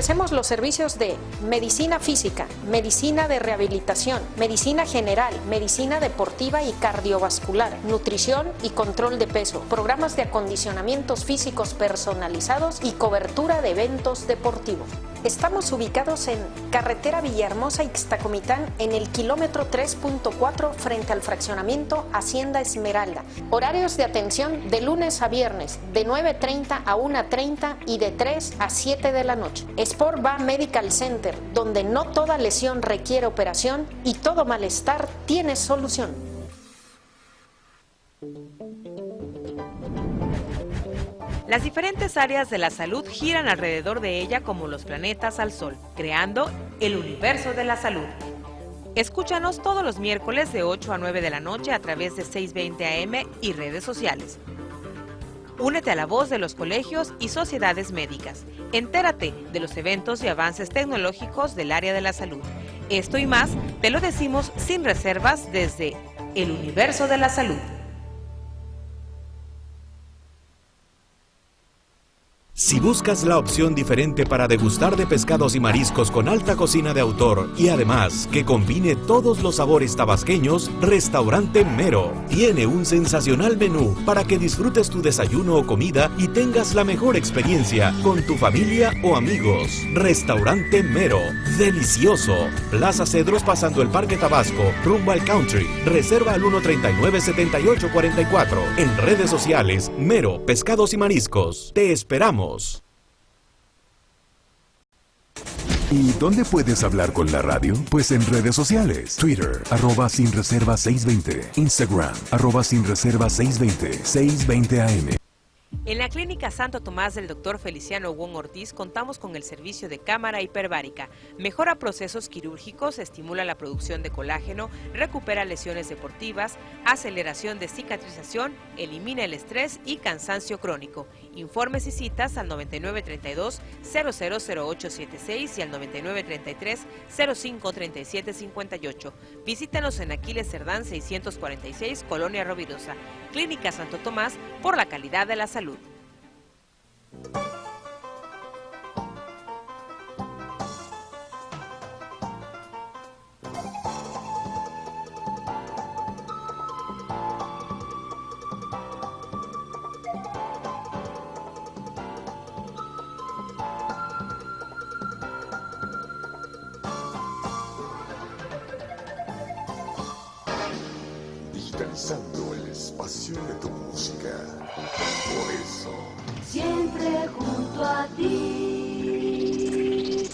Ofrecemos los servicios de medicina física, medicina de rehabilitación, medicina general, medicina deportiva y cardiovascular, nutrición y control de peso, programas de acondicionamientos físicos personalizados y cobertura de eventos deportivos. Estamos ubicados en Carretera Villahermosa, Ixtacomitán, en el kilómetro 3.4 frente al fraccionamiento Hacienda Esmeralda. Horarios de atención de lunes a viernes, de 9:30 a 1:30 y de 3 a 7 de la noche. Sport Va Medical Center, donde no toda lesión requiere operación y todo malestar tiene solución. Las diferentes áreas de la salud giran alrededor de ella como los planetas al Sol, creando el universo de la salud. Escúchanos todos los miércoles de 8 a 9 de la noche a través de 620 AM y redes sociales. Únete a la voz de los colegios y sociedades médicas. Entérate de los eventos y avances tecnológicos del área de la salud. Esto y más te lo decimos sin reservas desde el universo de la salud. Si buscas la opción diferente para degustar de pescados y mariscos con alta cocina de autor y además que combine todos los sabores tabasqueños, Restaurante Mero tiene un sensacional menú para que disfrutes tu desayuno o comida y tengas la mejor experiencia con tu familia o amigos. Restaurante Mero, delicioso. Plaza Cedros pasando el Parque Tabasco, rumbo al Country. Reserva al 139-7844. En redes sociales, Mero, Pescados y Mariscos. Te esperamos. ¿Y dónde puedes hablar con la radio? Pues en redes sociales. Twitter, @sinreserva620. Instagram, @sinreserva620. 620 AM. En la Clínica Santo Tomás del Dr. Feliciano Wong Ortiz contamos con el servicio de cámara hiperbárica. Mejora procesos quirúrgicos, estimula la producción de colágeno, recupera lesiones deportivas, aceleración de cicatrización, elimina el estrés y cansancio crónico. Informes y citas al 9932-000876 y al 9933-053758. Visítanos en Aquiles Cerdán 646, Colonia Rovirosa. Clínica Santo Tomás, por la calidad de la salud. Digitalizando el espacio de tu música. Por eso, siempre junto a ti.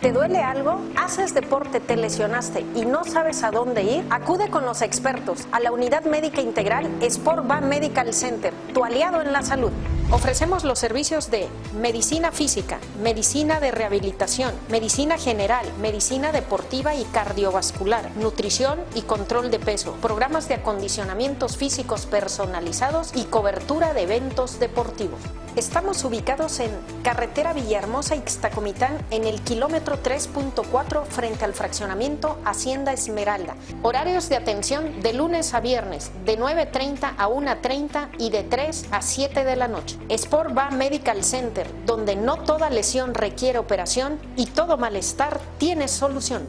¿Te duele algo? ¿Haces deporte, te lesionaste y no sabes a dónde ir? Acude con los expertos a la Unidad Médica Integral Sport Va Medical Center, tu aliado en la salud. Ofrecemos los servicios de medicina física, medicina de rehabilitación, medicina general, medicina deportiva y cardiovascular, nutrición y control de peso, programas de acondicionamientos físicos personalizados y cobertura de eventos deportivos. Estamos ubicados en Carretera Villahermosa, Ixtacomitán, en el kilómetro 3.4 frente al fraccionamiento Hacienda Esmeralda. Horarios de atención de lunes a viernes, de 9:30 a 1:30 y de 3 a 7 de la noche. Sport Va Medical Center, donde no toda lesión requiere operación y todo malestar tiene solución.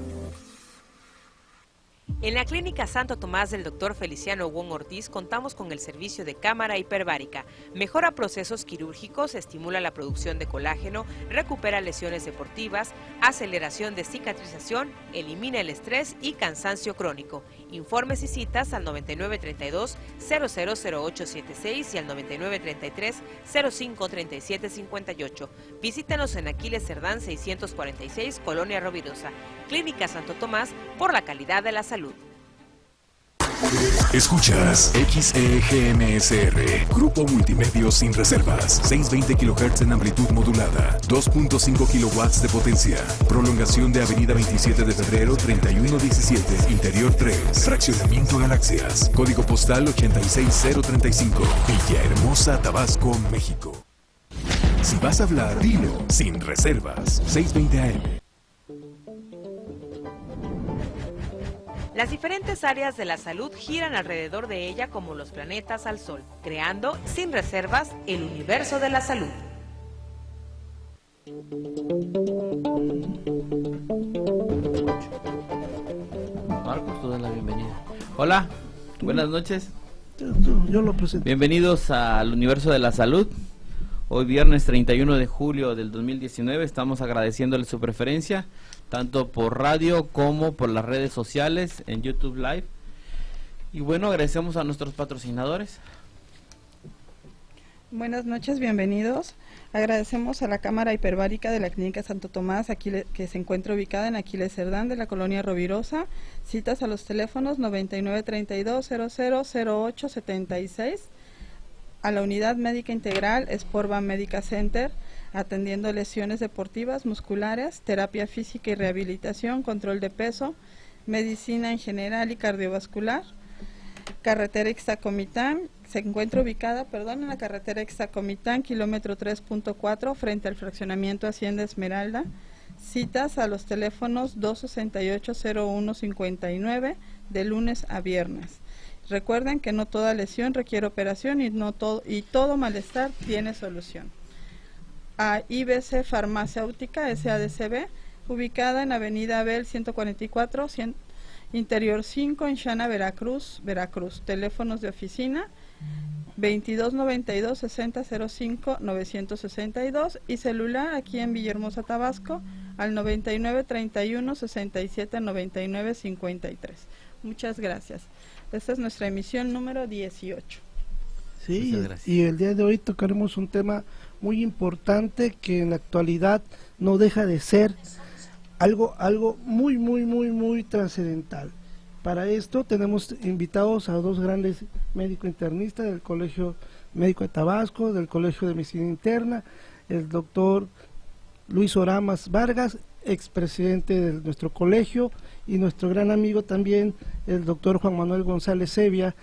En la Clínica Santo Tomás del Dr. Feliciano Wong Ortiz contamos con el servicio de cámara hiperbárica. Mejora procesos quirúrgicos, estimula la producción de colágeno, recupera lesiones deportivas, aceleración de cicatrización, elimina el estrés y cansancio crónico. Informes y citas al 9932-000876 y al 9933-053758. Visítanos en Aquiles Cerdán 646, Colonia Rovirosa. Clínica Santo Tomás, por la calidad de la salud. Escuchas XEGMSR, Grupo Multimedios sin reservas, 620 kHz en amplitud modulada, 2.5 kilowatts de potencia, prolongación de Avenida 27 de Febrero 3117, Interior 3, Fraccionamiento Galaxias, código postal 86035, Villahermosa, Tabasco, México. Si vas a hablar, dilo sin reservas, 620 AM. Las diferentes áreas de la salud giran alrededor de ella como los planetas al Sol, creando sin reservas el universo de la salud. Marcos, tú das la bienvenida. Hola, buenas noches. Yo lo presento. Bienvenidos al Universo de la Salud. Hoy viernes 31 de julio del 2019 estamos agradeciéndole su preferencia, tanto por radio como por las redes sociales en YouTube Live. Y bueno, agradecemos a nuestros patrocinadores. Buenas noches, bienvenidos. Agradecemos a la Cámara Hiperbárica de la Clínica Santo Tomás, que se encuentra ubicada en Aquiles Cerdán de la Colonia Rovirosa. Citas a los teléfonos 9932-000876. A la Unidad Médica Integral Sportban Medical Center, atendiendo lesiones deportivas, musculares, terapia física y rehabilitación, control de peso, medicina en general y cardiovascular. Carretera Ixtacomitán, se encuentra ubicada, en la carretera Ixtacomitán, kilómetro 3.4, frente al fraccionamiento Hacienda Esmeralda. Citas a los teléfonos 268-0159, de lunes a viernes. Recuerden que no toda lesión requiere operación y todo malestar tiene solución. A IBC Farmacéutica SADCB, ubicada en Avenida Abel 144, Interior 5, en Xana, Veracruz. Teléfonos de oficina 2292-6005-962 y celular aquí en Villahermosa, Tabasco, al 9931-6799-53. Muchas gracias. Esta es nuestra emisión número 18. Sí, y el día de hoy tocaremos un tema muy importante que en la actualidad no deja de ser algo muy trascendental. Para esto tenemos invitados a dos grandes médicos internistas del Colegio Médico de Tabasco, del Colegio de Medicina Interna, el doctor Luis Oramas Vargas, expresidente de nuestro colegio, y nuestro gran amigo también, el doctor Juan Manuel González Sevilla,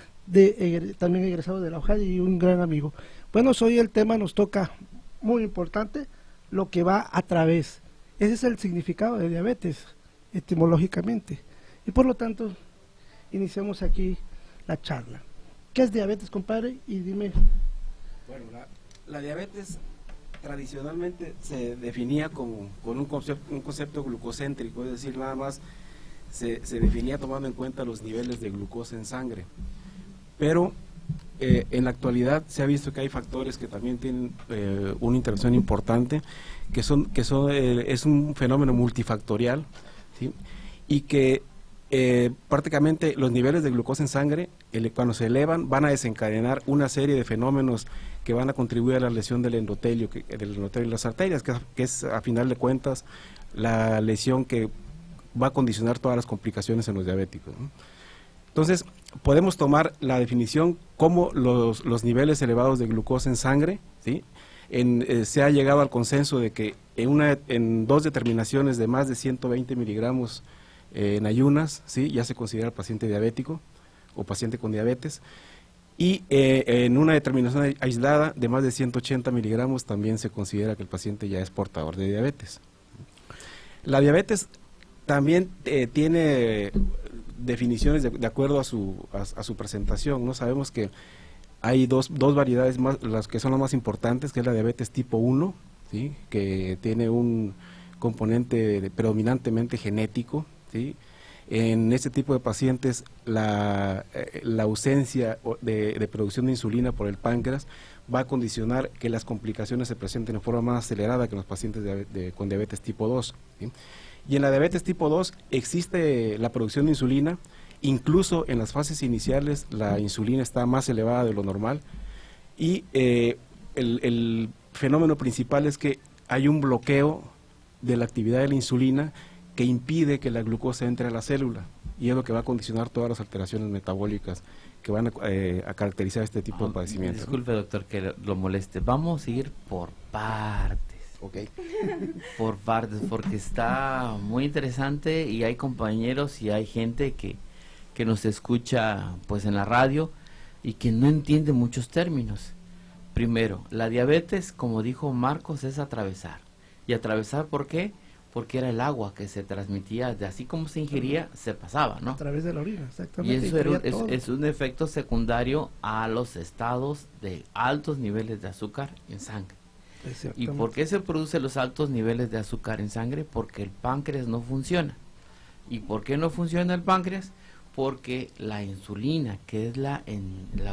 también egresado de la UJAD y un gran amigo. Bueno, hoy el tema nos toca muy importante, lo que va a través. Ese es el significado de diabetes, etimológicamente. Y por lo tanto, iniciamos aquí la charla. ¿Qué es diabetes, compadre? Y dime. Bueno, la diabetes tradicionalmente se definía con un concepto glucocéntrico, es decir, nada más se definía tomando en cuenta los niveles de glucosa en sangre. Pero en la actualidad se ha visto que hay factores que también tienen una interacción importante, es un fenómeno multifactorial, ¿sí? Y que prácticamente los niveles de glucosa en sangre, cuando se elevan, van a desencadenar una serie de fenómenos que van a contribuir a la lesión del endotelio y las arterias, que es a final de cuentas la lesión que va a condicionar todas las complicaciones en los diabéticos, ¿no? Entonces, podemos tomar la definición como los niveles elevados de glucosa en sangre, ¿sí? Se ha llegado al consenso de que en dos determinaciones de más de 120 miligramos en ayunas, ¿sí? Ya se considera paciente diabético o paciente con diabetes, y en una determinación aislada de más de 180 miligramos también se considera que el paciente ya es portador de diabetes. La diabetes también tiene definiciones de acuerdo a su presentación, ¿no? Sabemos que hay dos variedades más, las que son las más importantes, que es la diabetes tipo 1, ¿sí? Que tiene un componente predominantemente genético, ¿sí? En este tipo de pacientes la ausencia de producción de insulina por el páncreas va a condicionar que las complicaciones se presenten de forma más acelerada que en los pacientes con diabetes tipo 2, ¿sí? Y en la diabetes tipo 2 existe la producción de insulina, incluso en las fases iniciales la insulina está más elevada de lo normal, y el fenómeno principal es que hay un bloqueo de la actividad de la insulina que impide que la glucosa entre a la célula, y es lo que va a condicionar todas las alteraciones metabólicas que van a caracterizar este tipo de padecimientos. Disculpe, doctor, que lo moleste. Vamos a ir por partes. Okay. Por partes, porque está muy interesante y hay compañeros y hay gente que nos escucha pues en la radio y que no entiende muchos términos. Primero, la diabetes, como dijo Marcos, es atravesar. ¿Y atravesar por qué? Porque era el agua que se transmitía, de así como se ingería, se pasaba, ¿no? A través de la orina, exactamente. Y eso es un efecto secundario a los estados de altos niveles de azúcar en sangre. ¿Y por qué se producen los altos niveles de azúcar en sangre? Porque el páncreas no funciona. ¿Y por qué no funciona el páncreas? Porque la insulina, que es la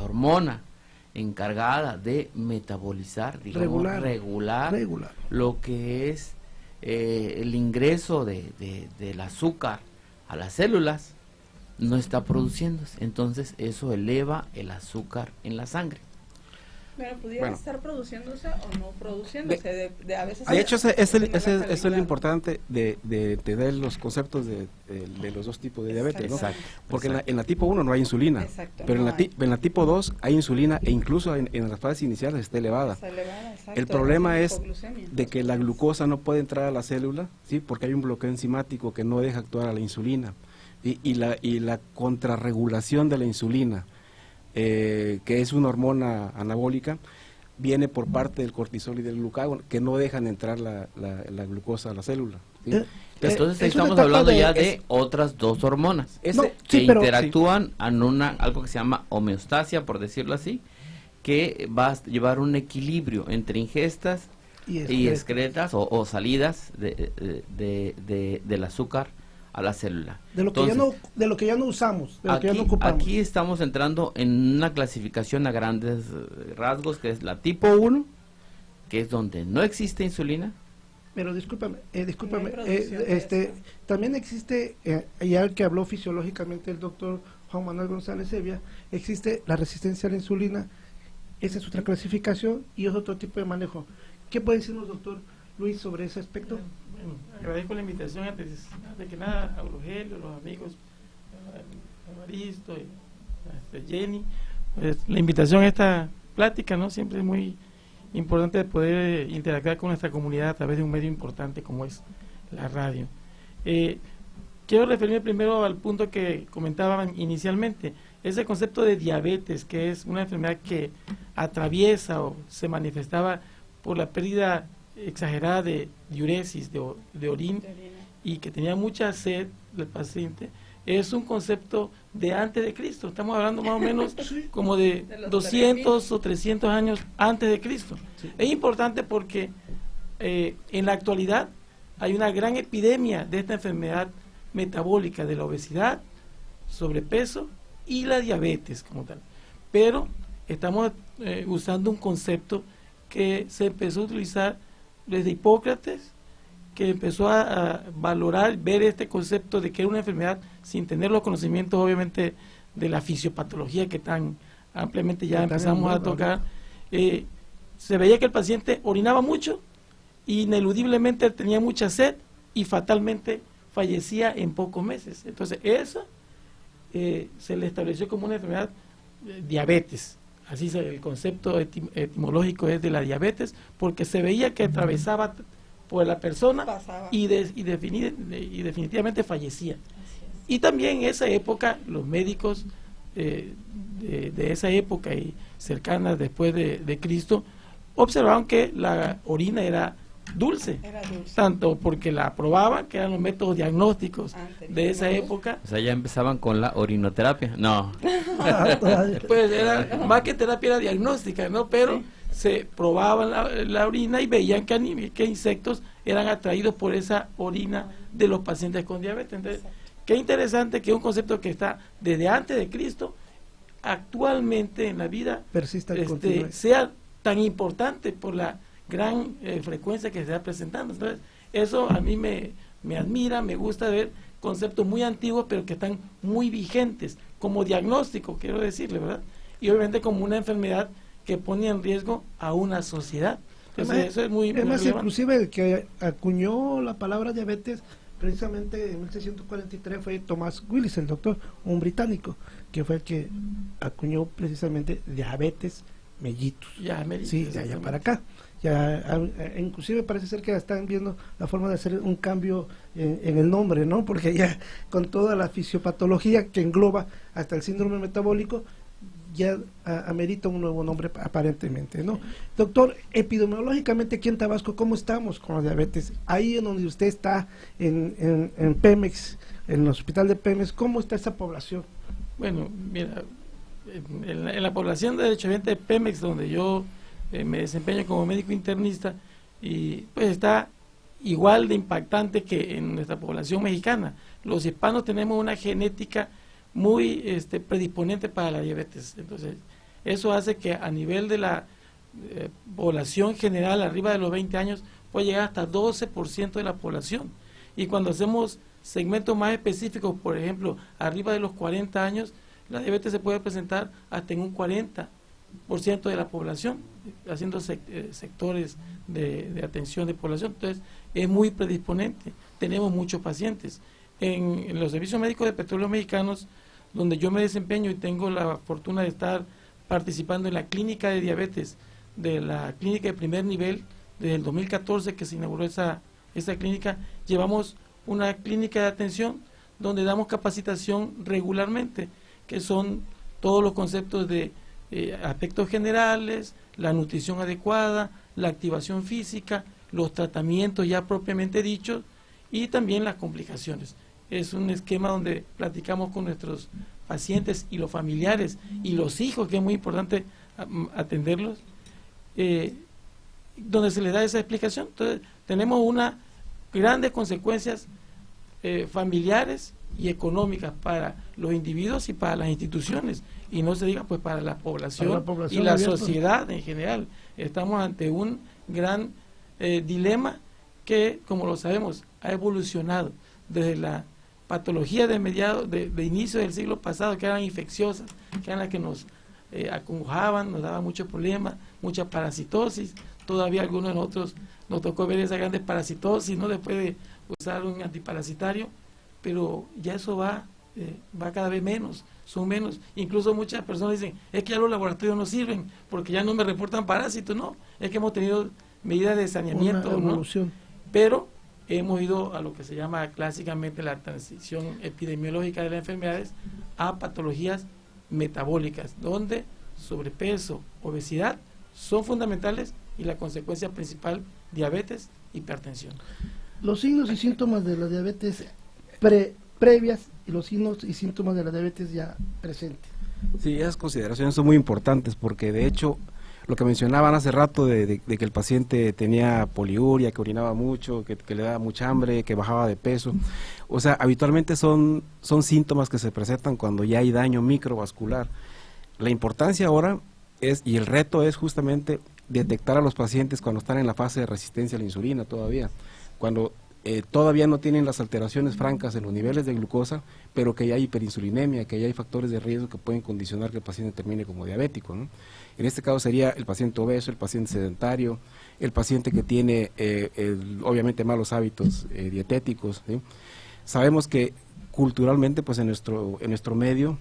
hormona encargada de metabolizar, digamos, regular lo que es el ingreso del azúcar a las células, no está produciéndose. Entonces eso eleva el azúcar en la sangre. Pero pudiera estar produciéndose o no produciéndose. A veces de hecho, eso es lo importante de tener los conceptos de los dos tipos de diabetes, ¿no? Porque en la tipo 1 no hay insulina, pero en la tipo 2 hay insulina e incluso en las fases iniciales está elevada. El problema es de que la glucosa no puede entrar a la célula, ¿sí? Porque hay un bloqueo enzimático que no deja actuar a la insulina. Y la contrarregulación de la insulina, que es una hormona anabólica, viene por parte del cortisol y del glucagón, que no dejan entrar la glucosa a la célula, ¿sí? Entonces estamos hablando ya de otras dos hormonas que interactúan en algo que se llama homeostasia, por decirlo así, que va a llevar un equilibrio entre ingestas y excretas o salidas del azúcar a la célula. De lo que ya no usamos, de lo que ya no ocupamos. Aquí estamos entrando en una clasificación a grandes rasgos, que es la tipo 1, que es donde no existe insulina. Pero discúlpame, también existe, ya el que habló fisiológicamente el doctor Juan Manuel González Sevilla, existe la resistencia a la insulina. Esa es otra clasificación y es otro tipo de manejo. ¿Qué puede decirnos, doctor Luis, sobre ese aspecto? Bueno, agradezco la invitación antes de que nada a Rogelio, los amigos, a Evaristo, a Jenny. Pues, la invitación a esta plática, ¿no? Siempre es muy importante de poder interactuar con nuestra comunidad a través de un medio importante como es la radio. Quiero referirme primero al punto que comentaban inicialmente, ese concepto de diabetes, que es una enfermedad que atraviesa o se manifestaba por la pérdida exagerada de diuresis, de orina, y que tenía mucha sed del paciente. Es un concepto de antes de Cristo. Estamos hablando más o menos como de 200 o 300 años antes de Cristo. Es importante porque en la actualidad hay una gran epidemia de esta enfermedad metabólica, de la obesidad, sobrepeso y la diabetes como tal. Pero estamos usando un concepto que se empezó a utilizar desde Hipócrates, que empezó a valorar, ver este concepto de que era una enfermedad sin tener los conocimientos obviamente de la fisiopatología que tan ampliamente ya empezamos a tocar. Se veía que el paciente orinaba mucho, ineludiblemente tenía mucha sed y fatalmente fallecía en pocos meses. Entonces eso se le estableció como una enfermedad diabetes. Así el concepto etimológico es de la diabetes, porque se veía que atravesaba por la persona y definitivamente fallecía. Y también en esa época los médicos de esa época y cercanas después de Cristo observaron que la orina era dulce, tanto porque la probaban, que eran los métodos diagnósticos de esa época. O sea, ya empezaban con la orinoterapia. No. Pues era más que terapia, era diagnóstica, ¿no? Pero se probaban la orina y veían que insectos eran atraídos por esa orina de los pacientes con diabetes. Entonces, qué interesante que un concepto que está desde antes de Cristo, actualmente en la vida, sea tan importante por la gran frecuencia que se está presentando. Entonces, eso a mí me admira, me gusta ver conceptos muy antiguos, pero que están muy vigentes, como diagnóstico, quiero decirle, ¿verdad? Y obviamente como una enfermedad que pone en riesgo a una sociedad. Entonces, eso es muy relevante. Inclusive el que acuñó la palabra diabetes precisamente en 1643 fue Thomas Willis, el doctor, un británico, que fue el que acuñó precisamente diabetes mellitus. Sí, de allá para acá. Inclusive parece ser que están viendo la forma de hacer un cambio en el nombre, ¿no? Porque ya con toda la fisiopatología que engloba hasta el síndrome metabólico, ya amerita un nuevo nombre aparentemente, ¿no? Doctor, epidemiológicamente aquí en Tabasco, ¿cómo estamos con la diabetes? Ahí en donde usted está, en Pemex, en el hospital de Pemex, ¿cómo está esa población? Bueno, mira, en la población de Pemex, donde yo me desempeño como médico internista y pues está igual de impactante que en nuestra población mexicana. Los hispanos tenemos una genética muy predisponente para la diabetes, entonces eso hace que a nivel de la población general arriba de los 20 años puede llegar hasta 12% de la población, y cuando hacemos segmentos más específicos, por ejemplo, arriba de los 40 años, la diabetes se puede presentar hasta en un 40% de la población, haciendo sectores de atención de población. Entonces es muy predisponente, tenemos muchos pacientes. En los servicios médicos de Petróleos Mexicanos, donde yo me desempeño y tengo la fortuna de estar participando en la clínica de diabetes, de la clínica de primer nivel, desde el 2014 que se inauguró esa clínica, llevamos una clínica de atención donde damos capacitación regularmente, que son todos los conceptos de aspectos generales, la nutrición adecuada, la activación física, los tratamientos ya propiamente dichos y también las complicaciones. Es un esquema donde platicamos con nuestros pacientes y los familiares y los hijos, que es muy importante atenderlos, donde se les da esa explicación. Entonces tenemos unas grandes consecuencias familiares y económicas para los individuos y para las instituciones, y no se diga pues para la población y la sociedad en general. Estamos ante un gran dilema que, como lo sabemos, ha evolucionado desde la patología de inicio del siglo pasado, que eran infecciosas, que eran las que nos acongojaban, nos daban muchos problemas, mucha parasitosis. Todavía algunos de nosotros nos tocó ver esa grande parasitosis, ¿no?, después de usar un antiparasitario, pero ya eso va cada vez menos, son menos. Incluso muchas personas dicen, es que ya los laboratorios no sirven porque ya no me reportan parásitos. No, es que hemos tenido medidas de saneamiento, ¿no? Pero hemos ido a lo que se llama clásicamente la transición epidemiológica de las enfermedades a patologías metabólicas, donde sobrepeso, obesidad son fundamentales y la consecuencia principal, diabetes, hipertensión. Los signos y síntomas de la diabetes previas y los signos y síntomas de la diabetes ya presente. Sí, esas consideraciones son muy importantes porque de hecho lo que mencionaban hace rato de que el paciente tenía poliuria, que orinaba mucho, que le daba mucha hambre, que bajaba de peso, o sea, habitualmente son síntomas que se presentan cuando ya hay daño microvascular. La importancia ahora y el reto es justamente detectar a los pacientes cuando están en la fase de resistencia a la insulina todavía, cuando todavía no tienen las alteraciones francas en los niveles de glucosa, pero que ya hay hiperinsulinemia, que ya hay factores de riesgo que pueden condicionar que el paciente termine como diabético, ¿no? En este caso sería el paciente obeso, el paciente sedentario, el paciente que tiene obviamente malos hábitos dietéticos, ¿sí? Sabemos que culturalmente pues en nuestro medio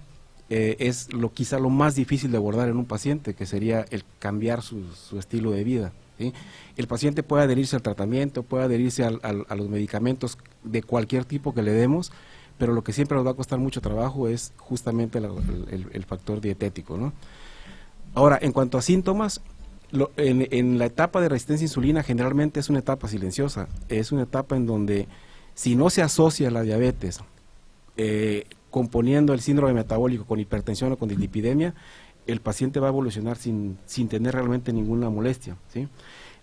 es quizá lo más difícil de abordar en un paciente, que sería el cambiar su estilo de vida, ¿sí? El paciente puede adherirse al tratamiento, puede adherirse a los medicamentos de cualquier tipo que le demos, pero lo que siempre nos va a costar mucho trabajo es justamente el factor dietético, ¿no? Ahora, en cuanto a síntomas, en la etapa de resistencia a insulina generalmente es una etapa silenciosa, es una etapa en donde si no se asocia la diabetes componiendo el síndrome metabólico con hipertensión o con dislipidemia, el paciente va a evolucionar sin tener realmente ninguna molestia, ¿sí?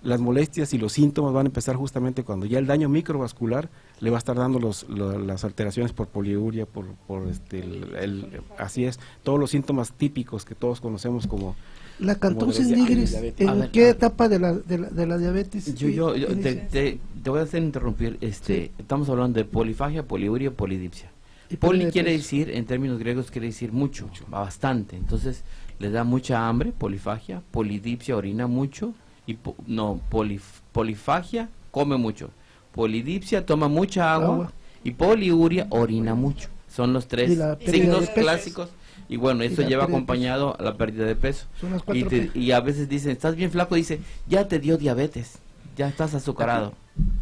Las molestias y los síntomas van a empezar justamente cuando ya el daño microvascular le va a estar dando las alteraciones por poliuria, así es, todos los síntomas típicos que todos conocemos como... La Cantón Nigris, ¿en qué etapa de la diabetes? Te voy a hacer interrumpir, sí. Estamos hablando de polifagia, poliuria, polidipsia. Poli quiere decir, en términos griegos quiere decir mucho, bastante, entonces le da mucha hambre, polifagia, polidipsia, orina mucho, y polifagia, come mucho, polidipsia, toma mucha agua, y poliuria, orina mucho. Son los tres signos clásicos, y bueno, eso lleva acompañado a la pérdida de peso. Y a veces dicen, estás bien flaco, dice, ya te dio diabetes, ya estás azucarado.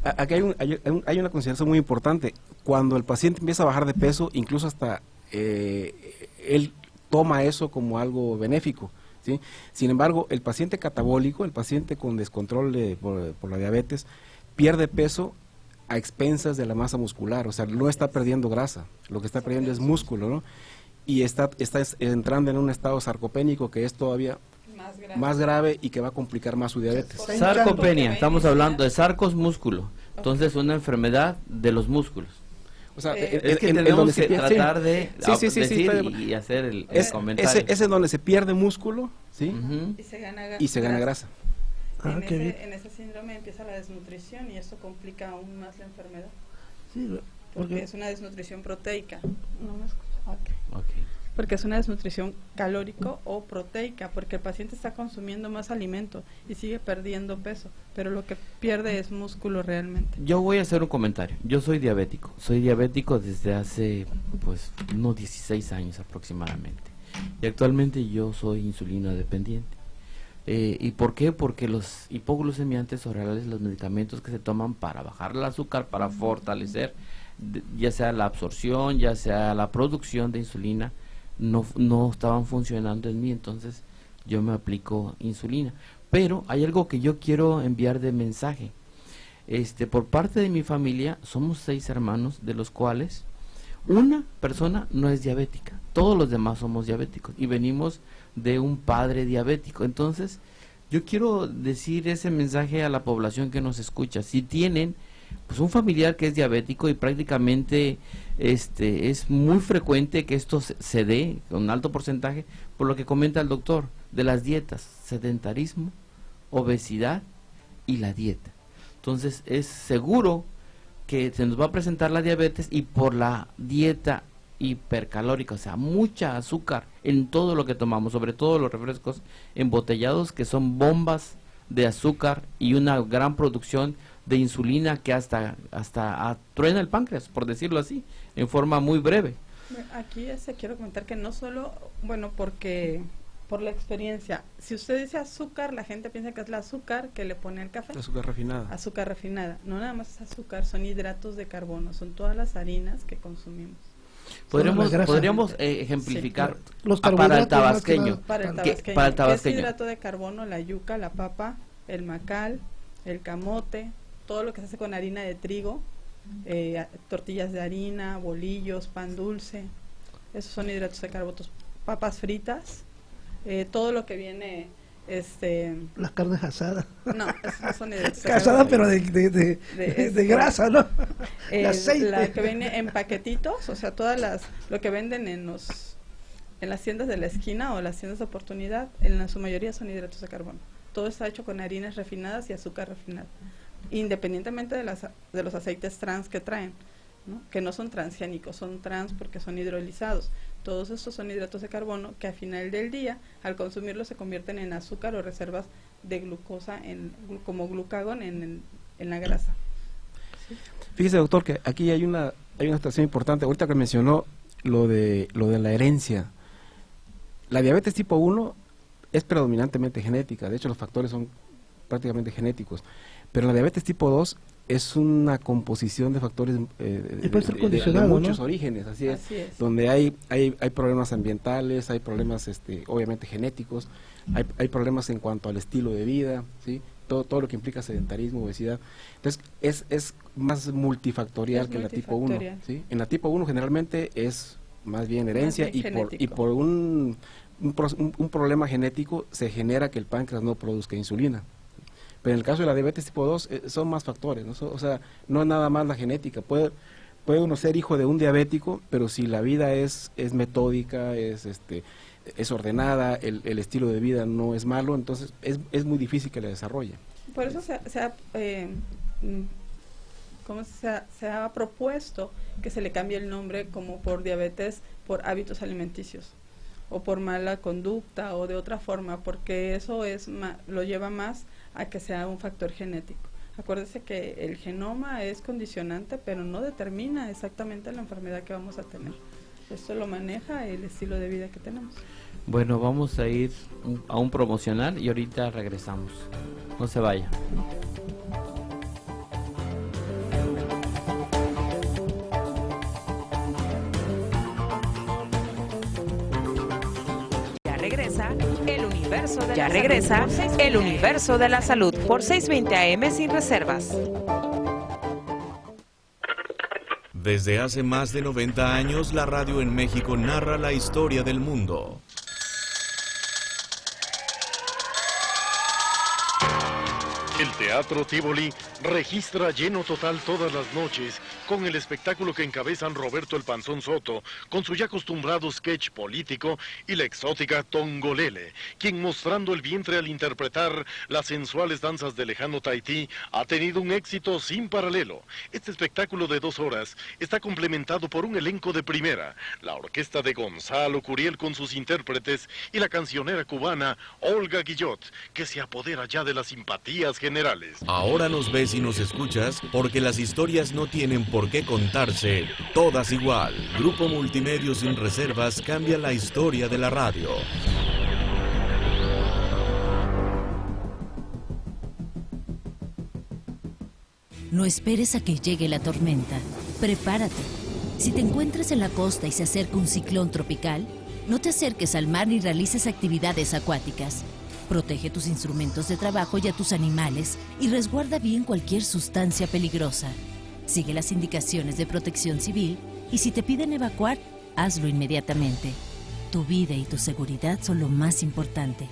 Aquí hay una consideración muy importante. Cuando el paciente empieza a bajar de peso, incluso hasta él toma eso como algo benéfico, ¿sí? Sin embargo, el paciente catabólico, el paciente con descontrol por la diabetes, pierde peso a expensas de la masa muscular, o sea, no está perdiendo grasa, lo que está perdiendo es músculo, ¿no? Y está entrando en un estado sarcopénico que es todavía más grave y que va a complicar más su diabetes. Sarcopenia, estamos hablando de sarcos músculo, entonces una enfermedad de los músculos. O sea, es que tenemos que tratar de decir y hacer el comentario. Es en donde se pierde músculo, ¿sí? Y se gana grasa. En ese síndrome empieza la desnutrición y esto complica aún más la enfermedad. Sí, porque es una desnutrición proteica. No me escucho. Okay. Porque es una desnutrición calórico o proteica, porque el paciente está consumiendo más alimento y sigue perdiendo peso, pero lo que pierde es músculo realmente. Yo voy a hacer un comentario. Yo soy diabético desde hace pues unos 16 años aproximadamente, y actualmente yo soy insulina dependiente. ¿Y por qué? Porque los hipoglucemiantes orales, los medicamentos que se toman para bajar el azúcar, para fortalecer ya sea la absorción, ya sea la producción de insulina, no estaban funcionando en mí, entonces yo me aplico insulina. Pero hay algo que yo quiero enviar de mensaje. Por parte de mi familia somos 6 hermanos, de los cuales una persona no es diabética, todos los demás somos diabéticos y venimos de un padre diabético. Entonces yo quiero decir ese mensaje a la población que nos escucha: si tienen pues un familiar que es diabético, y prácticamente es muy frecuente que esto se dé con alto porcentaje, por lo que comenta el doctor, de las dietas, sedentarismo, obesidad y la dieta. Entonces es seguro que se nos va a presentar la diabetes, y por la dieta hipercalórica, o sea, mucha azúcar en todo lo que tomamos, sobre todo los refrescos embotellados, que son bombas de azúcar y una gran producción de insulina que hasta truena el páncreas, por decirlo así, en forma muy breve. Aquí quiero comentar que no solo, porque por la experiencia, si usted dice azúcar, la gente piensa que es el azúcar que le pone al café. Azúcar refinada. Azúcar refinada. No nada más es azúcar, son hidratos de carbono, son todas las harinas que consumimos. Podríamos ejemplificar para el tabasqueño. ¿Qué es hidrato de carbono? La yuca, la papa, el macal, el camote, todo lo que se hace con harina de trigo, tortillas de harina, bolillos, pan dulce, esos son hidratos de carbono. Papas fritas, todo lo que viene, las carnes asadas. No, esos no son hidratos de asada, carbono. pero de grasa, ¿no? De aceite. La que viene en paquetitos, o sea, lo que venden en las tiendas de la esquina o las tiendas de oportunidad, en su mayoría son hidratos de carbono. Todo está hecho con harinas refinadas y azúcar refinado, independientemente de los aceites trans que traen, ¿no? Que no son transgénicos, son trans porque son hidrolizados. Todos estos son hidratos de carbono que al final del día, al consumirlos, se convierten en azúcar o reservas de glucosa como glucagón en la grasa. ¿Sí? Fíjese, doctor, que aquí hay una situación importante. Ahorita que mencionó lo de la herencia. La diabetes tipo 1 es predominantemente genética, de hecho los factores son prácticamente genéticos, pero la diabetes tipo 2 es una composición de factores de muchos orígenes, así es, donde hay problemas ambientales, hay problemas obviamente genéticos, hay problemas en cuanto al estilo de vida, ¿sí? Todo lo que implica sedentarismo, obesidad. Entonces es más multifactorial que la tipo 1, ¿sí? En la tipo 1 generalmente es más bien herencia y por un problema genético se genera que el páncreas no produzca insulina. Pero en el caso de la diabetes tipo 2 son más factores, ¿no? O sea, no es nada más la genética. Puede uno ser hijo de un diabético, pero si la vida es metódica, es ordenada, el estilo de vida no es malo, entonces es muy difícil que la desarrolle. Por eso se ha propuesto que se le cambie el nombre como por diabetes por hábitos alimenticios o por mala conducta o de otra forma, porque eso lo lleva más a que sea un factor genético. Acuérdese que el genoma es condicionante, pero no determina exactamente la enfermedad que vamos a tener. Esto lo maneja el estilo de vida que tenemos. Bueno, vamos a ir a un promocional y ahorita regresamos. No se vaya. Regresa el universo de la salud por 620 AM sin reservas. Desde hace más de 90 años, la radio en México narra la historia del mundo. El Teatro Tívoli registra lleno total todas las noches con el espectáculo que encabezan Roberto el Panzón Soto con su ya acostumbrado sketch político y la exótica Tongolele, quien mostrando el vientre al interpretar las sensuales danzas de lejano Tahití ha tenido un éxito sin paralelo. Este espectáculo de 2 horas está complementado por un elenco de primera, la orquesta de Gonzalo Curiel con sus intérpretes y la cancionera cubana Olga Guillot, que se apodera ya de las simpatías generales. Ahora nos ves y nos escuchas porque las historias no tienen por qué contarse todas igual. Grupo Multimedios Sin Reservas cambia la historia de la radio. No esperes a que llegue la tormenta. Prepárate. Si te encuentras en la costa y se acerca un ciclón tropical, no te acerques al mar ni realices actividades acuáticas. Protege tus instrumentos de trabajo y a tus animales y resguarda bien cualquier sustancia peligrosa. Sigue las indicaciones de Protección Civil y si te piden evacuar, hazlo inmediatamente. Tu vida y tu seguridad son lo más importante.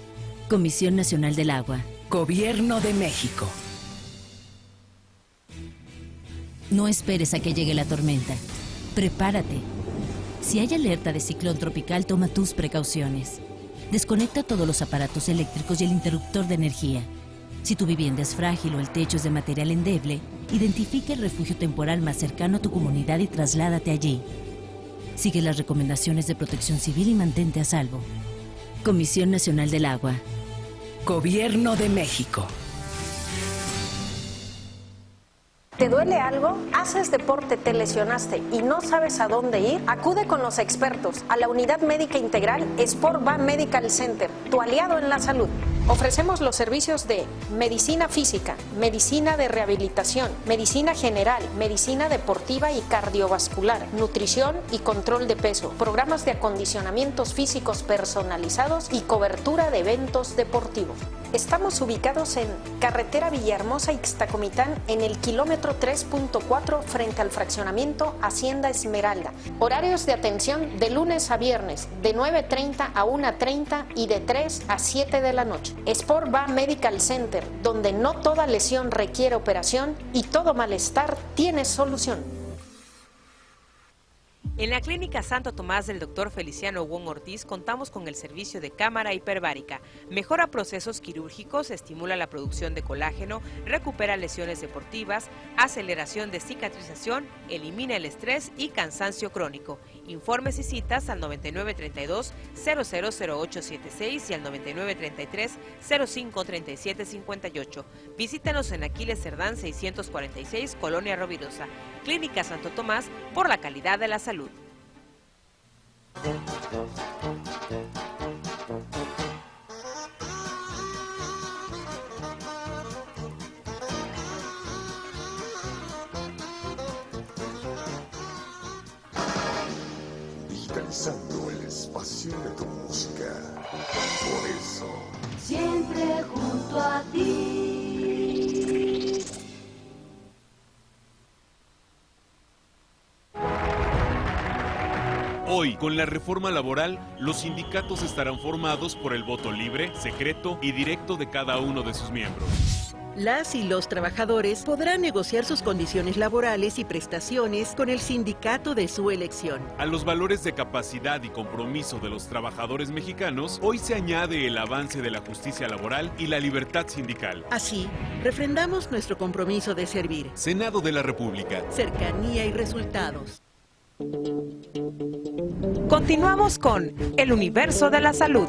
Comisión Nacional del Agua. Gobierno de México. No esperes a que llegue la tormenta. Prepárate. Si hay alerta de ciclón tropical, toma tus precauciones. Desconecta todos los aparatos eléctricos y el interruptor de energía. Si tu vivienda es frágil o el techo es de material endeble, identifica el refugio temporal más cercano a tu comunidad y trasládate allí. Sigue las recomendaciones de Protección Civil y mantente a salvo. Comisión Nacional del Agua. Gobierno de México. ¿Te duele algo? ¿Haces deporte, te lesionaste y no sabes a dónde ir? Acude con los expertos a la Unidad Médica Integral Sport Medical Center, tu aliado en la salud. Ofrecemos los servicios de medicina física, medicina de rehabilitación, medicina general, medicina deportiva y cardiovascular, nutrición y control de peso, programas de acondicionamientos físicos personalizados y cobertura de eventos deportivos. Estamos ubicados en Carretera Villahermosa, Ixtacomitán, en el kilómetro 3.4 frente al fraccionamiento Hacienda Esmeralda. Horarios de atención de lunes a viernes, de 9:30 a 1:30 y de 3 a 7 de la noche. Sport Medical Center, donde no toda lesión requiere operación y todo malestar tiene solución. En la Clínica Santo Tomás del Dr. Feliciano Wong Ortiz contamos con el servicio de cámara hiperbárica. Mejora procesos quirúrgicos, estimula la producción de colágeno, recupera lesiones deportivas, aceleración de cicatrización, elimina el estrés y cansancio crónico. Informes y citas al 9932-000876 y al 9933-053758. Visítanos en Aquiles Cerdán 646, Colonia Rovirosa. Clínica Santo Tomás, por la calidad de la salud. Digitalizando el espacio de tu música. Por eso, siempre junto a ti. Hoy, con la reforma laboral, los sindicatos estarán formados por el voto libre, secreto y directo de cada uno de sus miembros. Las y los trabajadores podrán negociar sus condiciones laborales y prestaciones con el sindicato de su elección. A los valores de capacidad y compromiso de los trabajadores mexicanos, hoy se añade el avance de la justicia laboral y la libertad sindical. Así, refrendamos nuestro compromiso de servir. Senado de la República. Cercanía y resultados. Continuamos con El Universo de la Salud.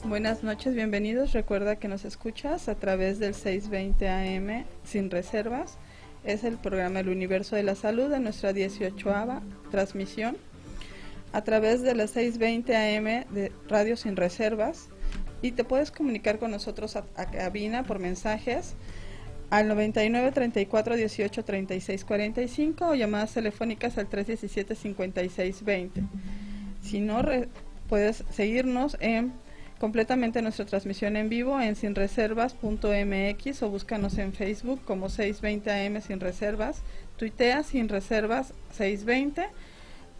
Buenas noches, bienvenidos. Recuerda que nos escuchas a través del 620 AM Sin Reservas. Es el programa El Universo de la Salud de nuestra 18ª transmisión. A través de las 620 AM de Radio Sin Reservas, y te puedes comunicar con nosotros a cabina por mensajes al 99 34 18 36 45 o llamadas telefónicas al 317 56 20. Si no, puedes seguirnos en completamente nuestra transmisión en vivo en sinreservas.mx o búscanos en Facebook como 620 AM Sin Reservas, tuitea Sin Reservas 620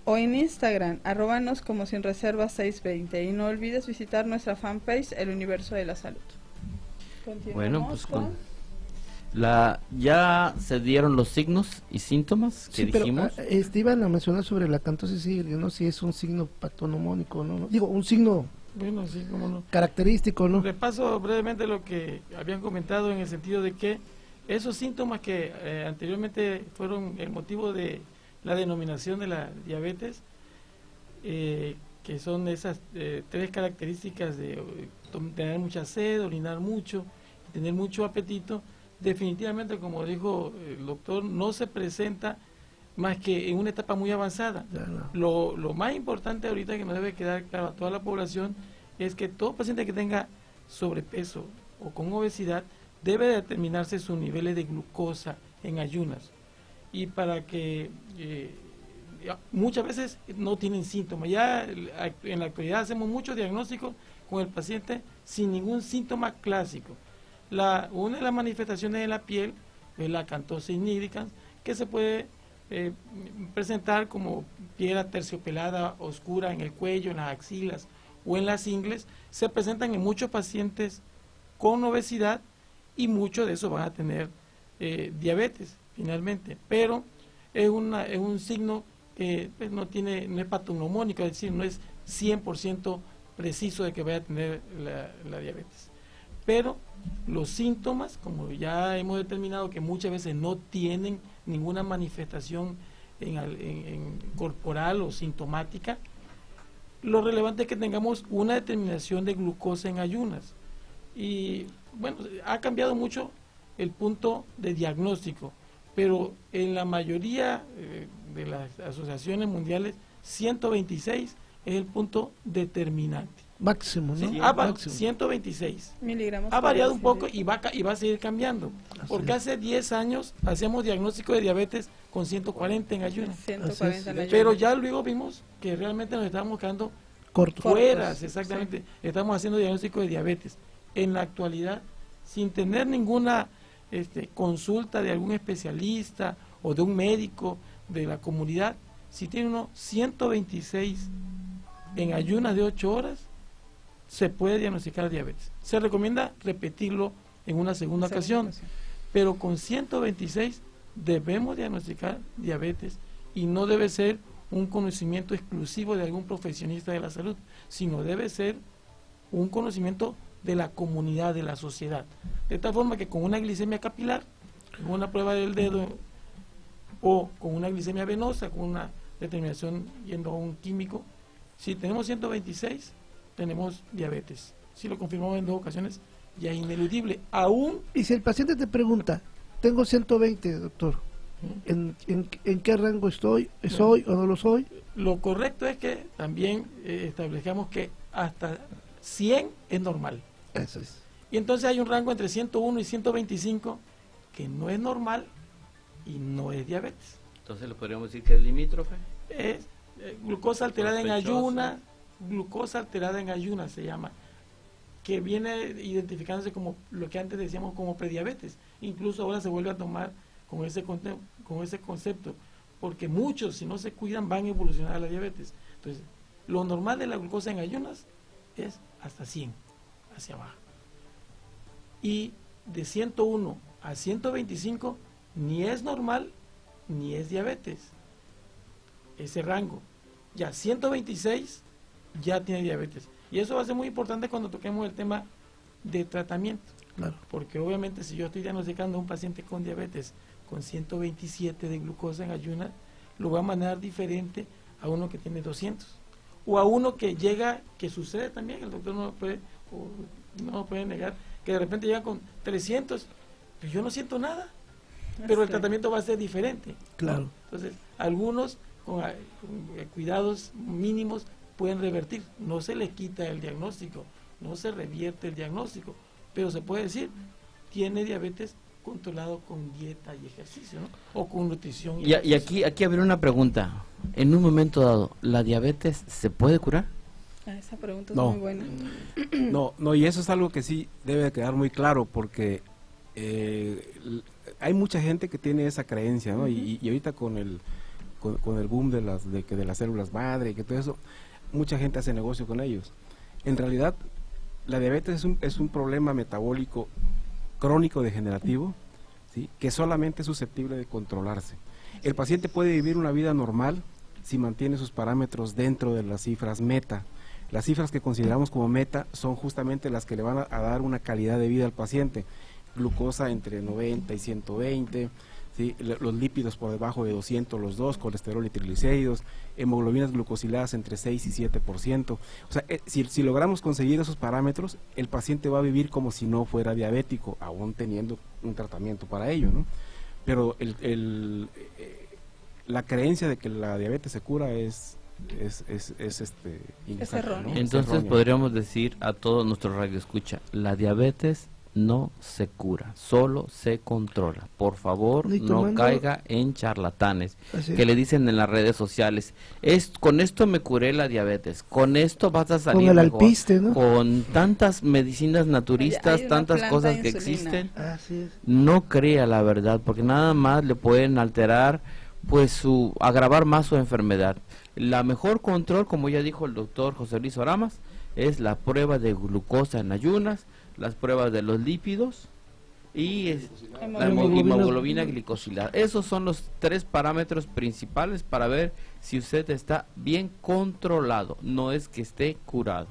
o en Instagram, arróbanos como Sin Reservas 620 y no olvides visitar nuestra fanpage El Universo de la Salud. Bueno, pues ya se dieron los signos y síntomas que dijimos. Pero, iban a mencionar sobre la acantosis hígrida, ¿no? Si es un signo patonomónico, ¿no? Digo, un signo bueno, sí, cómo no. Característico, ¿no? Repaso brevemente lo que habían comentado en el sentido de que esos síntomas que anteriormente fueron el motivo de la denominación de la diabetes, que son esas 3 características de tener mucha sed, orinar mucho, tener mucho apetito, definitivamente, como dijo el doctor, no se presenta más que en una etapa muy avanzada. Lo más importante ahorita que nos debe quedar claro a toda la población es que todo paciente que tenga sobrepeso o con obesidad debe determinarse sus niveles de glucosa en ayunas. Y para que muchas veces no tienen síntomas. Ya en la actualidad hacemos muchos diagnósticos con el paciente sin ningún síntoma clásico. Una de las manifestaciones de la piel es la acantosis nigricans, que se puede presentar como piel aterciopelada oscura en el cuello, en las axilas o en las ingles. Se presentan en muchos pacientes con obesidad y muchos de esos van a tener diabetes finalmente, pero es un signo que pues, no es patonomónico, es decir, no es 100% preciso de que vaya a tener la diabetes. Pero los síntomas, como ya hemos determinado que muchas veces no tienen ninguna manifestación en corporal o sintomática, lo relevante es que tengamos una determinación de glucosa en ayunas. Y bueno, ha cambiado mucho el punto de diagnóstico, pero en la mayoría de las asociaciones mundiales, 126 es el punto determinante. Máximo, ¿no? Sí, máximo. 126. Miligramos. Ha variado un poco y va a seguir cambiando. Porque hace 10 años hacíamos diagnóstico de diabetes con 140 en ayunas. 140 en ayunas. Pero ya luego vimos que realmente nos estábamos quedando fueras, exactamente. Sí. Estamos haciendo diagnóstico de diabetes. En la actualidad, sin tener ninguna consulta de algún especialista o de un médico de la comunidad, si tiene uno 126 en ayunas de 8 horas, se puede diagnosticar diabetes. Se recomienda repetirlo en una segunda ocasión, pero con 126 debemos diagnosticar diabetes y no debe ser un conocimiento exclusivo de algún profesionista de la salud, sino debe ser un conocimiento de la comunidad, de la sociedad. De tal forma que con una glicemia capilar, con una prueba del dedo o con una glicemia venosa, con una determinación yendo a un químico, si tenemos 126, tenemos diabetes. Si lo confirmamos en 2 ocasiones, ya es ineludible. Aún. Y si el paciente te pregunta, tengo 120, doctor, ¿en qué rango estoy? ¿Soy o no lo soy? Lo correcto es que también establezcamos que hasta 100 es normal. Eso es. Y entonces hay un rango entre 101 y 125 que no es normal y no es diabetes. Entonces le podríamos decir que es limítrofe. Es glucosa alterada en ayunas. Glucosa alterada en ayunas se llama, que viene identificándose como lo que antes decíamos como prediabetes. Incluso ahora se vuelve a tomar con ese concepto, porque muchos, si no se cuidan, van a evolucionar a la diabetes. Entonces, lo normal de la glucosa en ayunas es hasta 100, hacia abajo. Y de 101 a 125 ni es normal ni es diabetes. Ese rango. Ya 126 ya tiene diabetes. Y eso va a ser muy importante cuando toquemos el tema de tratamiento. Claro. Porque obviamente si yo estoy diagnosticando a un paciente con diabetes con 127 de glucosa en ayunas, lo voy a manejar diferente a uno que tiene 200. O a uno que llega, que sucede también, el doctor no puede negar, que de repente llega con 300, pero yo no siento nada. Pero el tratamiento va a ser diferente. Claro. ¿No? Entonces, algunos con cuidados mínimos pueden revertir. No se les quita el diagnóstico, no se revierte el diagnóstico, pero se puede decir, tiene diabetes controlado con dieta y ejercicio, ¿no? O con nutrición. Y aquí habría una pregunta. En un momento dado, ¿la diabetes se puede curar? Esa pregunta es No. muy buena. No, y eso es algo que sí debe de quedar muy claro, porque hay mucha gente que tiene esa creencia, ¿no? Y ahorita con el boom de las células madre y que todo eso, mucha gente hace negocio con ellos. En realidad, la diabetes es un problema metabólico crónico degenerativo, ¿sí? Que solamente es susceptible de controlarse. El paciente puede vivir una vida normal si mantiene sus parámetros dentro de las cifras meta. Las cifras que consideramos como meta son justamente las que le van a dar una calidad de vida al paciente. Glucosa entre 90 y 120, ¿sí? Los lípidos por debajo de 200 los dos, colesterol y triglicéridos, hemoglobinas glucosiladas entre 6 y 7%. O sea, si logramos conseguir esos parámetros, el paciente va a vivir como si no fuera diabético, aún teniendo un tratamiento para ello, ¿no? Pero la creencia de que la diabetes se cura es inexacta, ¿no? Entonces podríamos decir a todos nuestros radioescucha, la diabetes no se cura, solo se controla. Por favor, no caiga en charlatanes que le dicen en las redes sociales, con esto me curé la diabetes, con esto vas a salir con el mejor, alpiste, ¿no? con tantas medicinas naturistas, tantas cosas que existen. No crea la verdad, porque nada más le pueden alterar, pues agravar más su enfermedad. La mejor control, como ya dijo el doctor José Luis Oramas, es la prueba de glucosa en ayunas, las pruebas de los lípidos y la hemoglobina glicosilada. Esos son los 3 parámetros principales para ver si usted está bien controlado, no es que esté curado.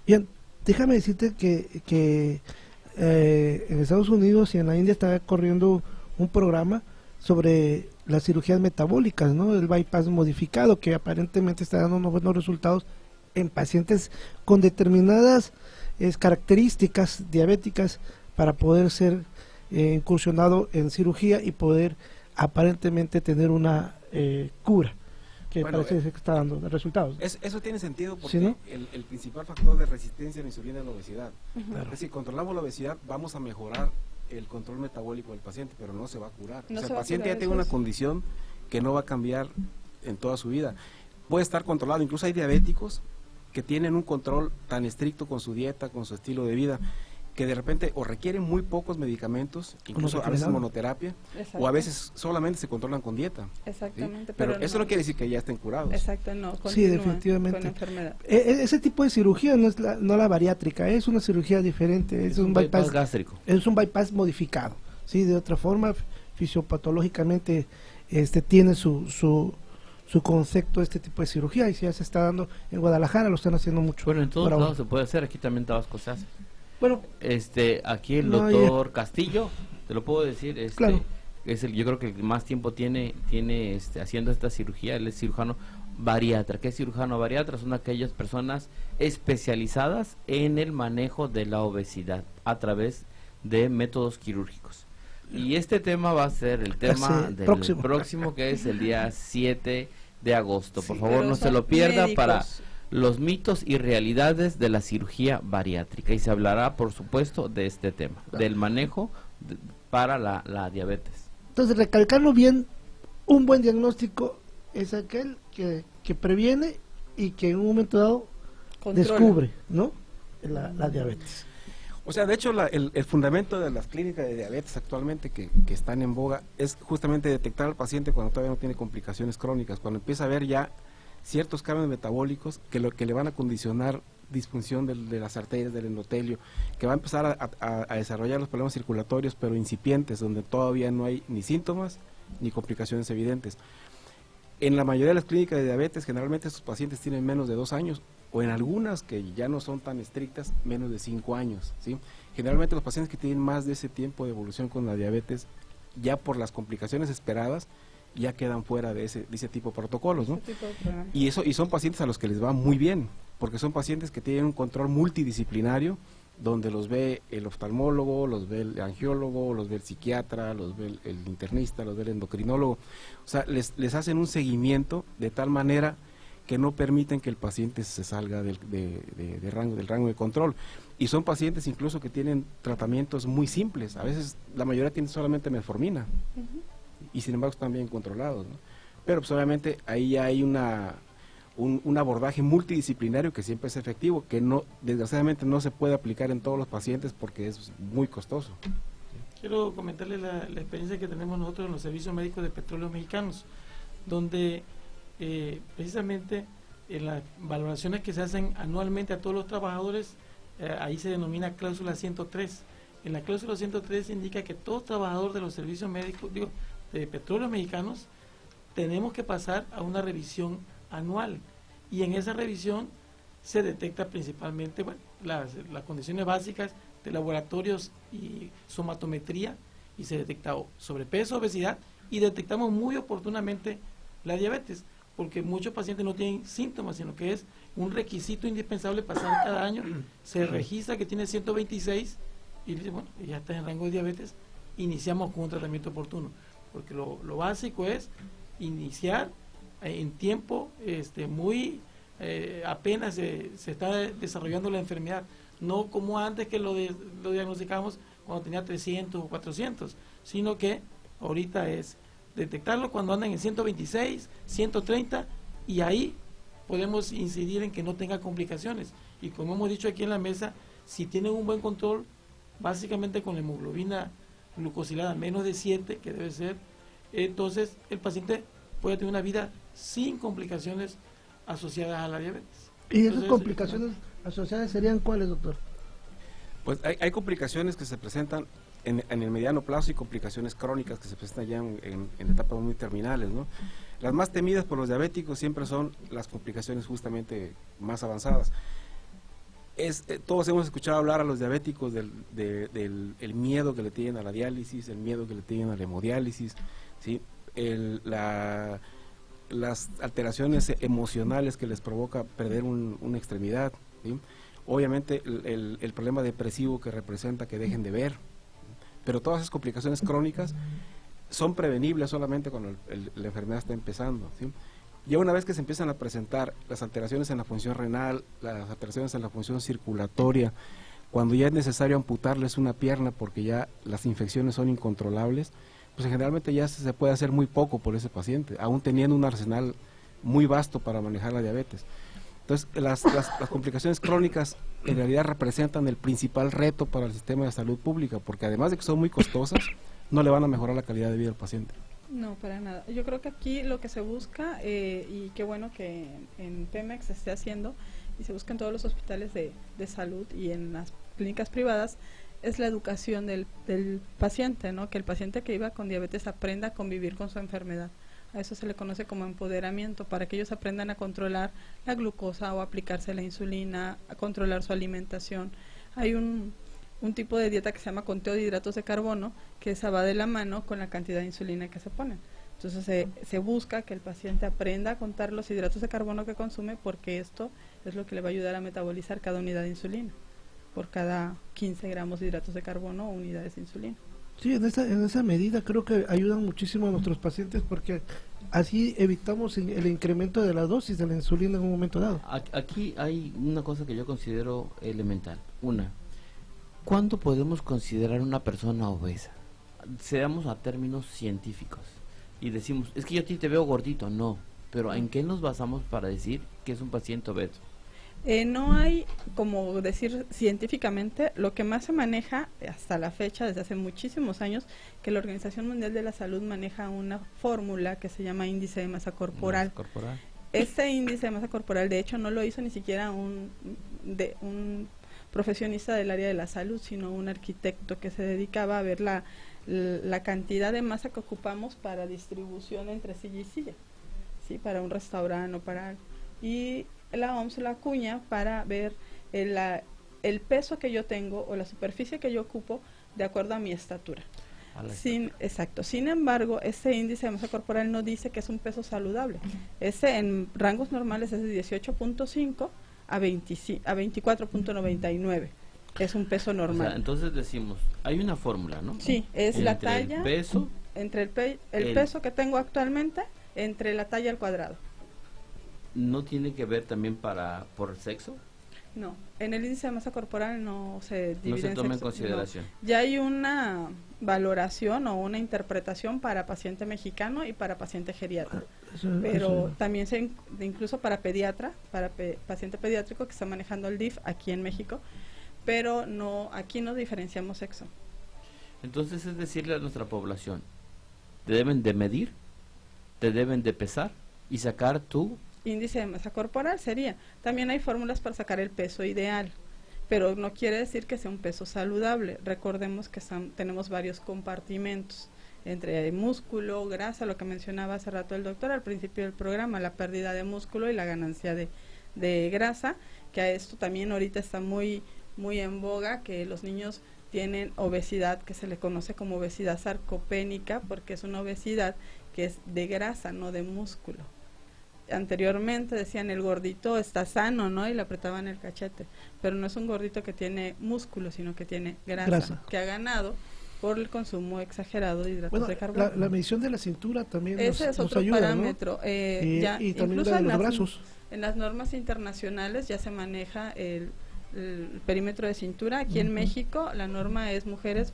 Bien, déjame decirte que en Estados Unidos y en la India está corriendo un programa sobre las cirugías metabólicas, ¿no? El bypass modificado, que aparentemente está dando unos buenos resultados en pacientes con determinadas características diabéticas para poder ser incursionado en cirugía y poder aparentemente tener una cura que parece que está dando resultados. Eso tiene sentido porque ¿sí, no? el principal factor de resistencia a la insulina es la obesidad. Claro. Es decir, si controlamos la obesidad, vamos a mejorar el control metabólico del paciente, pero no se va a curar. O sea, el paciente ya tiene una condición que no va a cambiar en toda su vida. Puede estar controlado, incluso hay diabéticos que tienen un control tan estricto con su dieta, con su estilo de vida, que de repente o requieren muy pocos medicamentos, incluso a veces monoterapia, o a veces solamente se controlan con dieta. Exactamente. ¿sí? Pero eso no quiere decir que ya estén curados. Exacto, no. Sí, definitivamente. Con la enfermedad. Ese tipo de cirugía no es la bariátrica, es una cirugía diferente, es un bypass gástrico. Es un bypass modificado, sí, de otra forma, fisiopatológicamente tiene su concepto de este tipo de cirugía, y si ya se está dando en Guadalajara, lo están haciendo mucho. Bueno, en todos lados se puede hacer, aquí también en Tabasco se hace. Bueno, aquí el doctor Castillo, te lo puedo decir, claro. Yo creo que el que más tiempo tiene haciendo esta cirugía, él es cirujano bariatra. ¿Qué es cirujano bariatra? Son aquellas personas especializadas en el manejo de la obesidad a través de métodos quirúrgicos. Y este tema va a ser el tema del próximo, que es el día 7 de agosto. Por favor, no se lo pierda, para los mitos y realidades de la cirugía bariátrica. Y se hablará, por supuesto, de este tema, del manejo para la diabetes. Entonces, recalcarlo bien, un buen diagnóstico es aquel que previene y que en un momento dado descubre, ¿no? la diabetes. O sea, de hecho, el fundamento de las clínicas de diabetes actualmente que están en boga es justamente detectar al paciente cuando todavía no tiene complicaciones crónicas, cuando empieza a ver ya ciertos cambios metabólicos que le van a condicionar disfunción de las arterias, del endotelio, que va a empezar a desarrollar los problemas circulatorios, pero incipientes, donde todavía no hay ni síntomas ni complicaciones evidentes. En la mayoría de las clínicas de diabetes, generalmente estos pacientes tienen menos de 2 años, o en algunas que ya no son tan estrictas, menos de 5 años, ¿sí? Generalmente los pacientes que tienen más de ese tiempo de evolución con la diabetes, ya por las complicaciones esperadas, ya quedan fuera de ese tipo de protocolos, ¿no? Y son pacientes a los que les va muy bien, porque son pacientes que tienen un control multidisciplinario, donde los ve el oftalmólogo, los ve el angiólogo, los ve el psiquiatra, los ve el internista, los ve el endocrinólogo. O sea, les hacen un seguimiento de tal manera que no permiten que el paciente se salga del rango de control. Y son pacientes incluso que tienen tratamientos muy simples. A veces la mayoría tiene solamente metformina. Y sin embargo están bien controlados, ¿no? Pero pues obviamente ahí ya hay una un abordaje multidisciplinario que siempre es efectivo, que no, desgraciadamente no se puede aplicar en todos los pacientes porque es muy costoso. Quiero comentarle la experiencia que tenemos nosotros en los servicios médicos de Petróleos Mexicanos, donde precisamente en las valoraciones que se hacen anualmente a todos los trabajadores, ahí se denomina cláusula 103. En la cláusula 103 indica que todo trabajador de los servicios médicos, de Petróleos Mexicanos, tenemos que pasar a una revisión anual, y en esa revisión se detecta principalmente las condiciones básicas de laboratorios y somatometría, y se detecta sobrepeso, obesidad, y detectamos muy oportunamente la diabetes, porque muchos pacientes no tienen síntomas, sino que es un requisito indispensable pasar cada año, se registra que tiene 126 y dice, bueno, ya está en rango de diabetes, iniciamos con un tratamiento oportuno, porque lo básico es iniciar en tiempo muy apenas se está desarrollando la enfermedad, no como antes que lo diagnosticamos cuando tenía 300 o 400, sino que ahorita es detectarlo cuando andan en 126, 130, y ahí podemos incidir en que no tenga complicaciones. Y como hemos dicho aquí en la mesa, si tienen un buen control, básicamente con la hemoglobina glucosilada menos de 7, que debe ser, entonces el paciente puede tener una vida sin complicaciones asociadas a la diabetes. ¿Y esas complicaciones asociadas serían cuáles, doctor? Pues hay complicaciones que se presentan en el mediano plazo y complicaciones crónicas que se presentan ya en etapas muy terminales, ¿no? Las más temidas por los diabéticos siempre son las complicaciones justamente más avanzadas. Todos hemos escuchado hablar a los diabéticos del miedo que le tienen a la diálisis, el miedo que le tienen a la hemodiálisis, ¿sí? Las alteraciones emocionales que les provoca perder una extremidad, ¿sí? Obviamente el problema depresivo que representa que dejen de ver, pero todas esas complicaciones crónicas son prevenibles solamente cuando la enfermedad está empezando, ¿sí? Ya una vez que se empiezan a presentar las alteraciones en la función renal, las alteraciones en la función circulatoria, cuando ya es necesario amputarles una pierna porque ya las infecciones son incontrolables, pues generalmente ya se puede hacer muy poco por ese paciente, aún teniendo un arsenal muy vasto para manejar la diabetes. Entonces, las complicaciones crónicas en realidad representan el principal reto para el sistema de salud pública, porque además de que son muy costosas, no le van a mejorar la calidad de vida al paciente. No, para nada. Yo creo que aquí lo que se busca, y qué bueno que en Pemex se esté haciendo, y se busca en todos los hospitales de salud y en las clínicas privadas, es la educación del paciente, ¿no? Que el paciente que viva con diabetes aprenda a convivir con su enfermedad. A eso se le conoce como empoderamiento, para que ellos aprendan a controlar la glucosa o aplicarse la insulina, a controlar su alimentación. Hay un tipo de dieta que se llama conteo de hidratos de carbono, que esa va de la mano con la cantidad de insulina que se ponen. Entonces se busca que el paciente aprenda a contar los hidratos de carbono que consume, porque esto es lo que le va a ayudar a metabolizar cada unidad de insulina, por cada 15 gramos de hidratos de carbono o unidades de insulina. Sí, en esa medida creo que ayudan muchísimo a nuestros pacientes, porque así evitamos el incremento de la dosis de la insulina en un momento dado. Aquí hay una cosa que yo considero elemental. ¿Cuándo podemos considerar una persona obesa? Seamos a términos científicos y decimos, es que yo a ti te veo gordito. No, pero ¿en qué nos basamos para decir que es un paciente obeso? No hay, como decir científicamente, lo que más se maneja hasta la fecha, desde hace muchísimos años, que la Organización Mundial de la Salud maneja una fórmula que se llama índice de masa corporal. Este índice de masa corporal, de hecho, no lo hizo ni siquiera un profesionista del área de la salud, sino un arquitecto que se dedicaba a ver la cantidad de masa que ocupamos para distribución entre silla y silla, ¿sí? Para un restaurante o para algo. Y la OMS la acuña para ver el peso que yo tengo o la superficie que yo ocupo de acuerdo a mi estatura. Exacto. Sin embargo, ese índice de masa corporal no dice que es un peso saludable. Ese en rangos normales es de 18.5 a 24.99. Es un peso normal. O sea, entonces decimos, hay una fórmula, ¿no? Sí, es entre la talla, el peso, entre el peso que tengo actualmente, entre la talla al cuadrado. ¿No tiene que ver también por sexo? No, en el índice de masa corporal no se divide no se toma en sexo, consideración. no. Ya hay una valoración o una interpretación para paciente mexicano y para paciente geriatra. Pero también incluso para pediatra, para paciente pediátrico que está manejando el DIF aquí en México, pero no, aquí no diferenciamos sexo. Entonces es decirle a nuestra población, te deben de medir, te deben de pesar y sacar tu índice de masa corporal sería. También hay fórmulas para sacar el peso ideal, pero no quiere decir que sea un peso saludable. Recordemos que tenemos varios compartimentos entre músculo, grasa, lo que mencionaba hace rato el doctor al principio del programa, la pérdida de músculo y la ganancia de grasa, que a esto también ahorita está muy en boga, que los niños tienen obesidad que se le conoce como obesidad sarcopénica, porque es una obesidad que es de grasa, no de músculo. Anteriormente decían el gordito está sano, ¿no? Y le apretaban el cachete, pero no es un gordito que tiene músculo, sino que tiene grasa. Que ha ganado por el consumo exagerado de hidratos de carbono. La medición de la cintura también ese es otro ayuda, parámetro, ¿no? Y también de los brazos. En las normas internacionales ya se maneja el perímetro de cintura. Aquí en México la norma es mujeres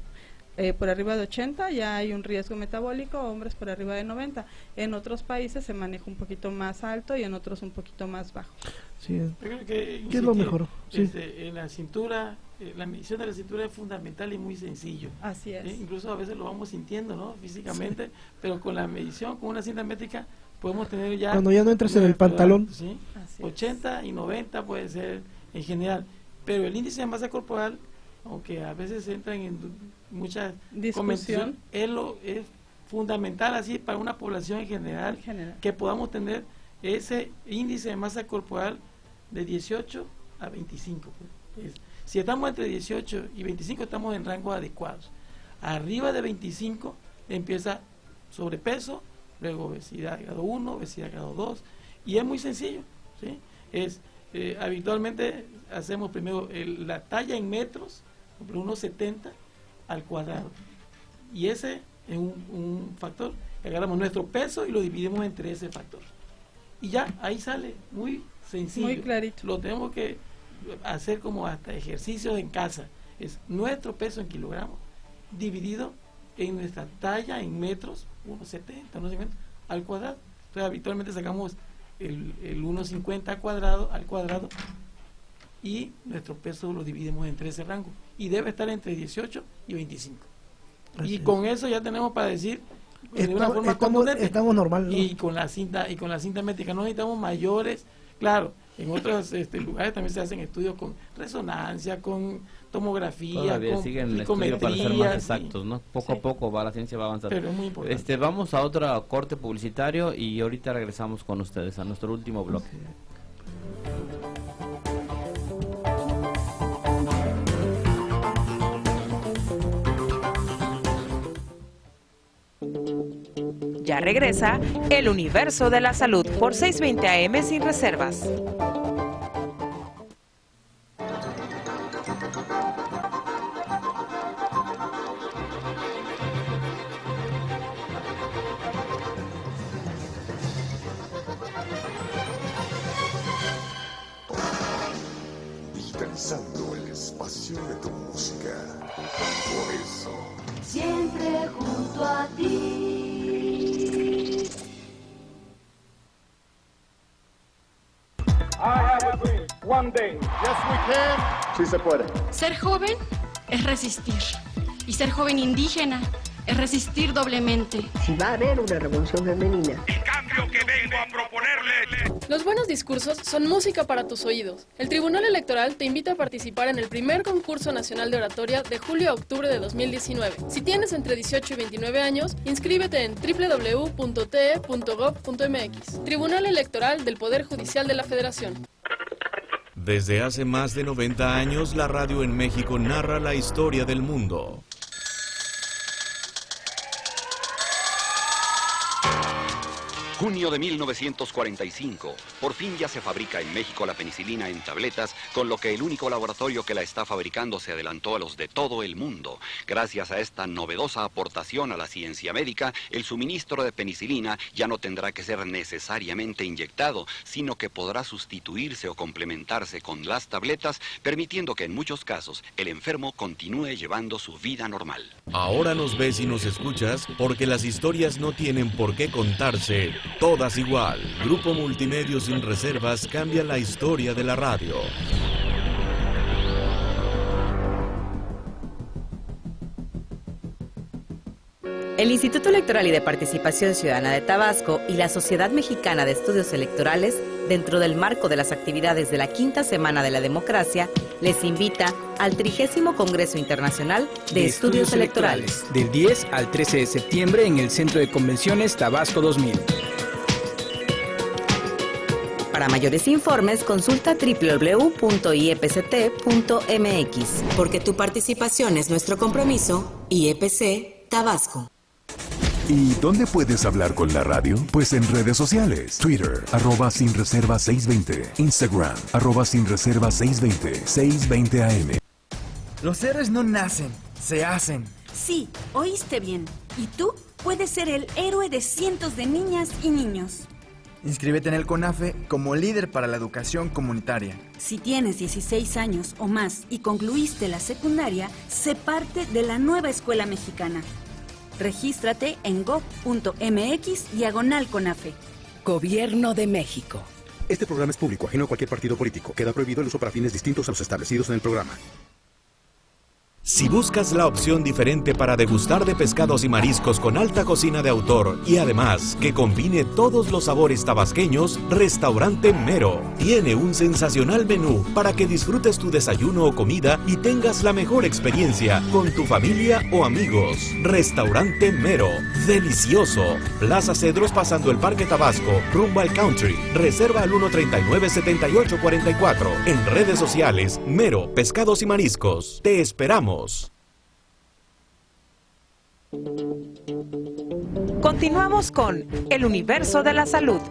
por arriba de 80, ya hay un riesgo metabólico, hombres por arriba de 90. En otros países se maneja un poquito más alto y en otros un poquito más bajo. Sí. Yo creo que ¿Qué es lo mejor? Sí. En la cintura, la medición de la cintura es fundamental y muy sencillo. Así es. Incluso a veces lo vamos sintiendo, ¿no? Físicamente, pero con la medición, con una cinta métrica, podemos tener ya... Cuando ya no entras en el pantalón. ¿Sí? 80 y 90 puede ser en general, pero el índice de masa corporal, aunque a veces entran en mucha discusión, es fundamental así para una población en general, que podamos tener ese índice de masa corporal de 18 a 25. Si estamos entre 18 y 25 estamos en rangos adecuados. Arriba de 25 empieza sobrepeso, luego obesidad grado 1, obesidad grado 2, y es muy sencillo, ¿sí? Habitualmente hacemos primero la talla en metros, por ejemplo, 1,70 al cuadrado, y ese es un factor. Agarramos nuestro peso y lo dividimos entre ese factor, y ya ahí sale muy sencillo, muy clarito. Lo tenemos que hacer como hasta ejercicios en casa. Es nuestro peso en kilogramos dividido en nuestra talla en metros, 1,70, 1,50 al cuadrado. Entonces habitualmente sacamos el 1,50 al cuadrado y nuestro peso lo dividimos entre ese rango, y debe estar entre 18 y 25. Y con eso ya tenemos para decir de una forma contundente. Estamos normal, ¿no? Y con la cinta métrica no necesitamos mayores. Claro, en otros lugares también se hacen estudios con resonancia, con tomografía, todavía con siguen el estudio para ser más exactos, ¿no? Poco a poco la ciencia va avanzando. Pero es muy importante. Vamos a otro corte publicitario y ahorita regresamos con ustedes a nuestro último bloque. Ya regresa El Universo de la Salud por 620 AM sin reservas. Dispensando el espacio de tu música. Por eso, siempre junto a ti. One day. Yes, we can. Sí se puede. Ser joven es resistir. Y ser joven indígena es resistir doblemente. Si va a haber una revolución femenina. El cambio que vengo a proponerle. Los buenos discursos son música para tus oídos. El Tribunal Electoral te invita a participar en el primer concurso nacional de oratoria de julio a octubre de 2019. Si tienes entre 18 y 29 años, inscríbete en www.te.gov.mx. Tribunal Electoral del Poder Judicial de la Federación. Desde hace más de 90 años, la radio en México narra la historia del mundo. Junio de 1945. Por fin ya se fabrica en México la penicilina en tabletas, con lo que el único laboratorio que la está fabricando se adelantó a los de todo el mundo. Gracias a esta novedosa aportación a la ciencia médica, el suministro de penicilina ya no tendrá que ser necesariamente inyectado, sino que podrá sustituirse o complementarse con las tabletas, permitiendo que en muchos casos el enfermo continúe llevando su vida normal. Ahora nos ves y nos escuchas porque las historias no tienen por qué contarse todas igual. Grupo Multimedios Sin Reservas cambia la historia de la radio. El Instituto Electoral y de Participación Ciudadana de Tabasco y la Sociedad Mexicana de Estudios Electorales, dentro del marco de las actividades de la Quinta Semana de la Democracia, les invita al 30º Congreso Internacional de Estudios Electorales. Del 10 al 13 de septiembre en el Centro de Convenciones Tabasco 2000. Para mayores informes, consulta www.iepct.mx. Porque tu participación es nuestro compromiso, IEPC Tabasco. ¿Y dónde puedes hablar con la radio? Pues en redes sociales. Twitter, @sinreserva620. Instagram, @sinreserva620. 620 AM. Los héroes no nacen, se hacen. Sí, oíste bien. Y tú puedes ser el héroe de cientos de niñas y niños. Inscríbete en el CONAFE como líder para la educación comunitaria. Si tienes 16 años o más y concluiste la secundaria, sé parte de la nueva escuela mexicana. Regístrate en gov.mx/CONAFE. Gobierno de México. Este programa es público, ajeno a cualquier partido político. Queda prohibido el uso para fines distintos a los establecidos en el programa. Si buscas la opción diferente para degustar de pescados y mariscos con alta cocina de autor y además que combine todos los sabores tabasqueños, Restaurante Mero tiene un sensacional menú para que disfrutes tu desayuno o comida y tengas la mejor experiencia con tu familia o amigos. Restaurante Mero, delicioso. Plaza Cedros pasando el Parque Tabasco, rumbo al Country. Reserva al 139-7844. En redes sociales, Mero, Pescados y Mariscos. Te esperamos. Continuamos con El Universo de la Salud.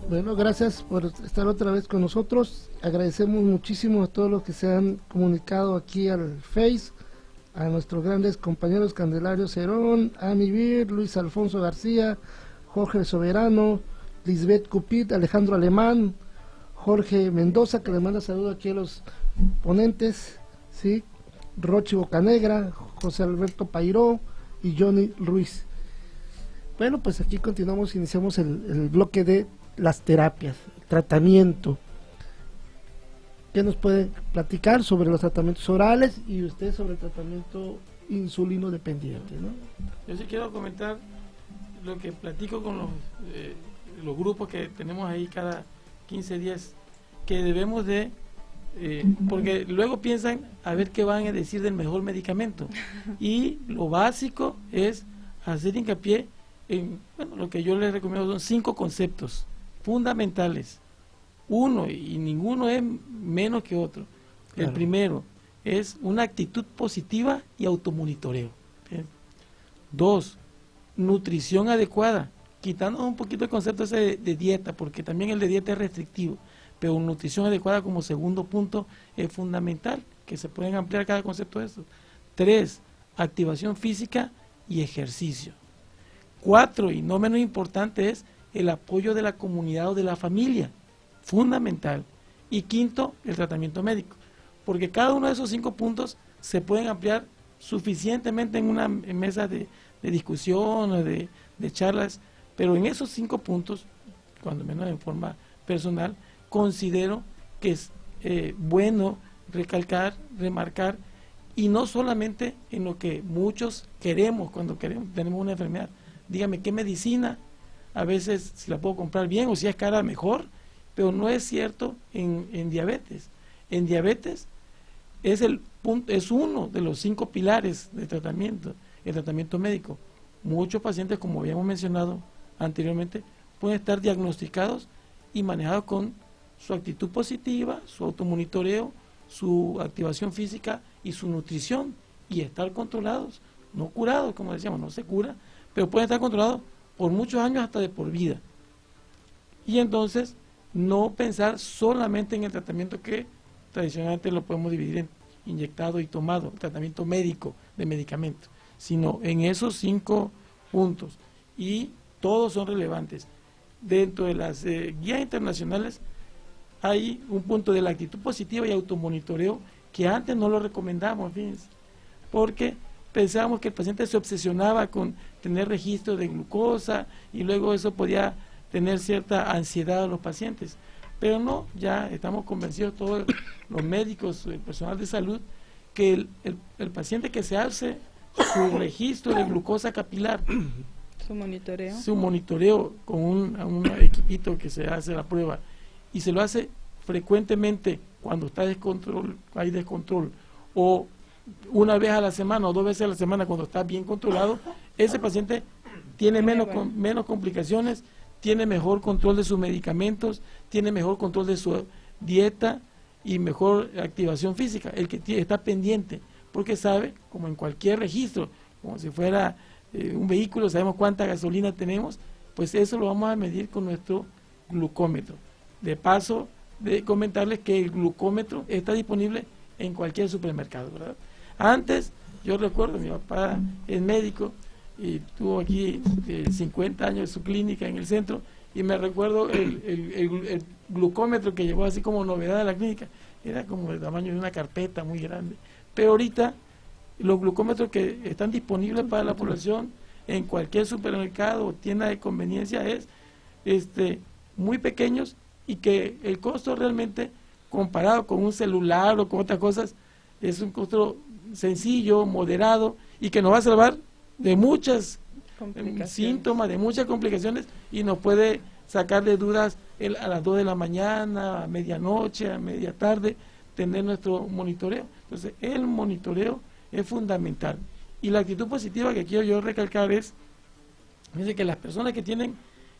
Bueno, gracias por estar otra vez con nosotros. Agradecemos muchísimo a todos los que se han comunicado aquí al Face, a nuestros grandes compañeros Candelario Cerón, Ami Bir, Luis Alfonso García, Jorge Soberano, Lisbeth Cupid, Alejandro Alemán, Jorge Mendoza, que le manda saludos aquí a los ponentes, ¿sí? Rochi Bocanegra, José Alberto Pairó y Johnny Ruiz. Bueno, pues aquí continuamos, iniciamos el bloque de las terapias, tratamiento. ¿Qué nos puede platicar sobre los tratamientos orales y usted sobre el tratamiento insulino dependiente, ¿no? Yo sí quiero comentar lo que platico con los grupos que tenemos ahí cada 15 días, que debemos de, porque luego piensan a ver qué van a decir del mejor medicamento, y lo básico es hacer hincapié en, bueno, lo que yo les recomiendo son 5 conceptos fundamentales. Uno, y ninguno es menos que otro. Claro. El primero es una actitud positiva y automonitoreo. ¿Bien? 2, nutrición adecuada, quitando un poquito el concepto ese de dieta, porque también el de dieta es restrictivo, pero nutrición adecuada como segundo punto es fundamental, que se pueden ampliar cada concepto de eso. 3, activación física y ejercicio. 4, y no menos importante, es el apoyo de la comunidad o de la familia, fundamental. Y 5, el tratamiento médico, porque cada uno de esos 5 puntos se pueden ampliar suficientemente en una mesa de discusión o de charlas, pero en esos 5 puntos, cuando menos en forma personal, considero que es bueno recalcar, remarcar, y no solamente en lo que muchos queremos cuando tenemos una enfermedad. Dígame, ¿qué medicina? A veces si la puedo comprar bien, o si es cara, mejor, pero no es cierto en diabetes. En diabetes es uno de los 5 pilares de tratamiento, el tratamiento médico. Muchos pacientes, como habíamos mencionado anteriormente, pueden estar diagnosticados y manejados con su actitud positiva, su automonitoreo, su activación física y su nutrición, y estar controlados, no curados, como decíamos, no se cura, pero pueden estar controlados por muchos años hasta de por vida. Y entonces no pensar solamente en el tratamiento que tradicionalmente lo podemos dividir en inyectado y tomado, tratamiento médico de medicamentos, sino en esos 5 puntos, y todos son relevantes. Dentro de las guías internacionales hay un punto de la actitud positiva y automonitoreo que antes no lo recomendamos, fíjense, porque pensábamos que el paciente se obsesionaba con tener registro de glucosa y luego eso podía tener cierta ansiedad a los pacientes, pero no, ya estamos convencidos todos los médicos, el personal de salud, que el paciente que se hace su registro de glucosa capilar, su monitoreo con un equipito que se hace la prueba, y se lo hace frecuentemente cuando está hay descontrol, o una vez a la semana o 2 veces a la semana cuando está bien controlado, ese paciente tiene menos complicaciones, tiene mejor control de sus medicamentos, tiene mejor control de su dieta y mejor activación física, el que está pendiente, porque sabe, como en cualquier registro, como si fuera un vehículo, sabemos cuánta gasolina tenemos, pues eso lo vamos a medir con nuestro glucómetro. De paso, de comentarles que el glucómetro está disponible en cualquier supermercado, ¿verdad? Antes, yo recuerdo, mi papá es médico y tuvo aquí 50 años de su clínica en el centro, y me recuerdo el glucómetro que llevó así como novedad de la clínica, era como el tamaño de una carpeta muy grande, pero ahorita los glucómetros que están disponibles para la población en cualquier supermercado o tienda de conveniencia es muy pequeños, y que el costo realmente comparado con un celular o con otras cosas es un costo sencillo, moderado, y que nos va a salvar de muchas síntomas, de muchas complicaciones, y nos puede sacar de dudas a las 2 de la mañana, a medianoche, a media tarde, tener nuestro monitoreo. Entonces el monitoreo es fundamental, y la actitud positiva que quiero yo recalcar es que las personas que tienen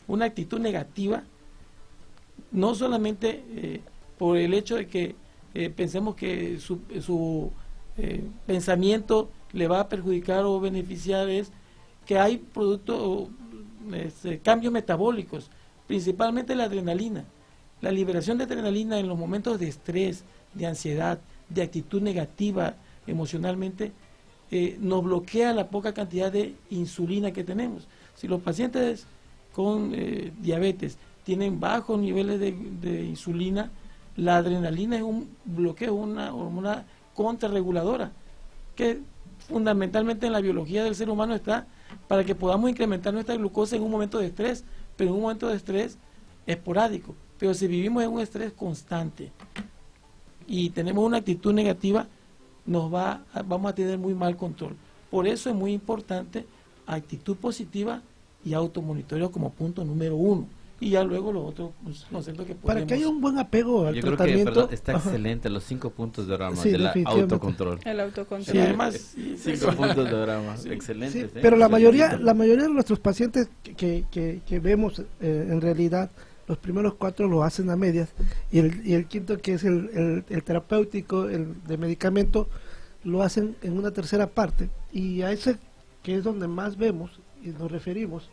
una actitud negativa, no solamente por el hecho de que pensemos que su pensamiento le va a perjudicar o beneficiar, es que hay productos, cambios metabólicos, principalmente la adrenalina. La liberación de adrenalina en los momentos de estrés, de ansiedad, de actitud negativa emocionalmente, nos bloquea la poca cantidad de insulina que tenemos. Si los pacientes con diabetes tienen bajos niveles de insulina, la adrenalina es un bloqueo, una hormona contrarreguladora, que fundamentalmente en la biología del ser humano está para que podamos incrementar nuestra glucosa en un momento de estrés, pero en un momento de estrés esporádico. Pero si vivimos en un estrés constante y tenemos una actitud negativa, vamos a tener muy mal control. Por eso es muy importante actitud positiva y automonitoreo como punto número 1. Y ya luego los otros conceptos que podemos... Para que haya un buen apego al tratamiento... Yo creo que está excelente los 5 puntos de Abraham, del autocontrol. El autocontrol. Sí, además, 5 puntos de Abraham, excelente. Sí, pero la mayoría de nuestros pacientes que vemos, en realidad, los primeros 4 lo hacen a medias, y el quinto, que es el terapéutico, el de medicamento, lo hacen en una tercera parte, y a ese que es donde más vemos y nos referimos.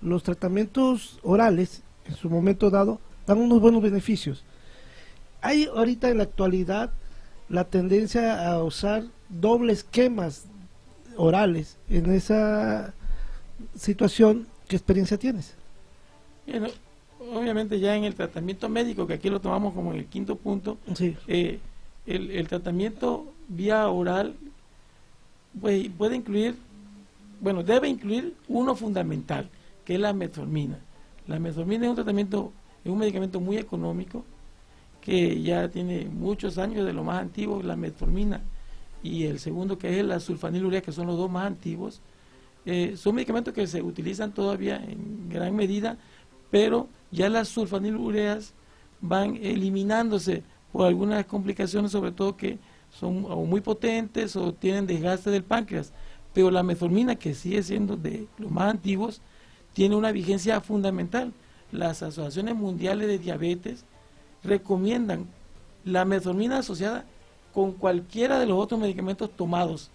Los tratamientos orales, en su momento dado, dan unos buenos beneficios. Hay ahorita en la actualidad la tendencia a usar dobles esquemas orales. En esa situación, ¿qué experiencia tienes? Bueno, obviamente ya en el tratamiento médico, que aquí lo tomamos como en el 5.º punto, sí. El tratamiento vía oral pues, puede incluir, debe incluir uno fundamental, que es la metformina. La metformina es un medicamento muy económico, que ya tiene muchos años, de lo más antiguo, la metformina, y el segundo, que es la sulfanilurea, que son los 2 más antiguos. Son medicamentos que se utilizan todavía en gran medida, pero ya las sulfanilureas van eliminándose por algunas complicaciones, sobre todo que son o muy potentes o tienen desgaste del páncreas. Pero la metformina, que sigue siendo de los más antiguos, tiene una vigencia fundamental. Las asociaciones mundiales de diabetes recomiendan la metformina asociada con cualquiera de los otros medicamentos tomados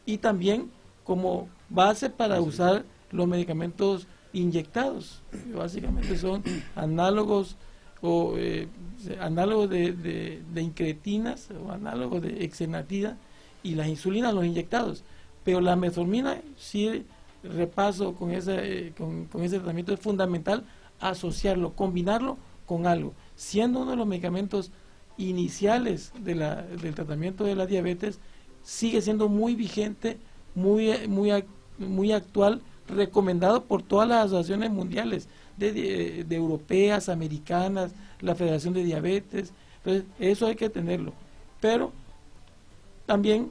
y también como base para usar los medicamentos inyectados, que básicamente son análogos o análogos de incretinas o análogos de exenatida, y las insulinas, los inyectados. Pero la metformina, sí, repaso con ese tratamiento, es fundamental asociarlo, combinarlo con algo, siendo uno de los medicamentos iniciales del tratamiento de la diabetes, sigue siendo muy vigente, muy actual, recomendado por todas las asociaciones mundiales, de europeas, americanas, la Federación de Diabetes. Entonces, eso hay que tenerlo. Pero también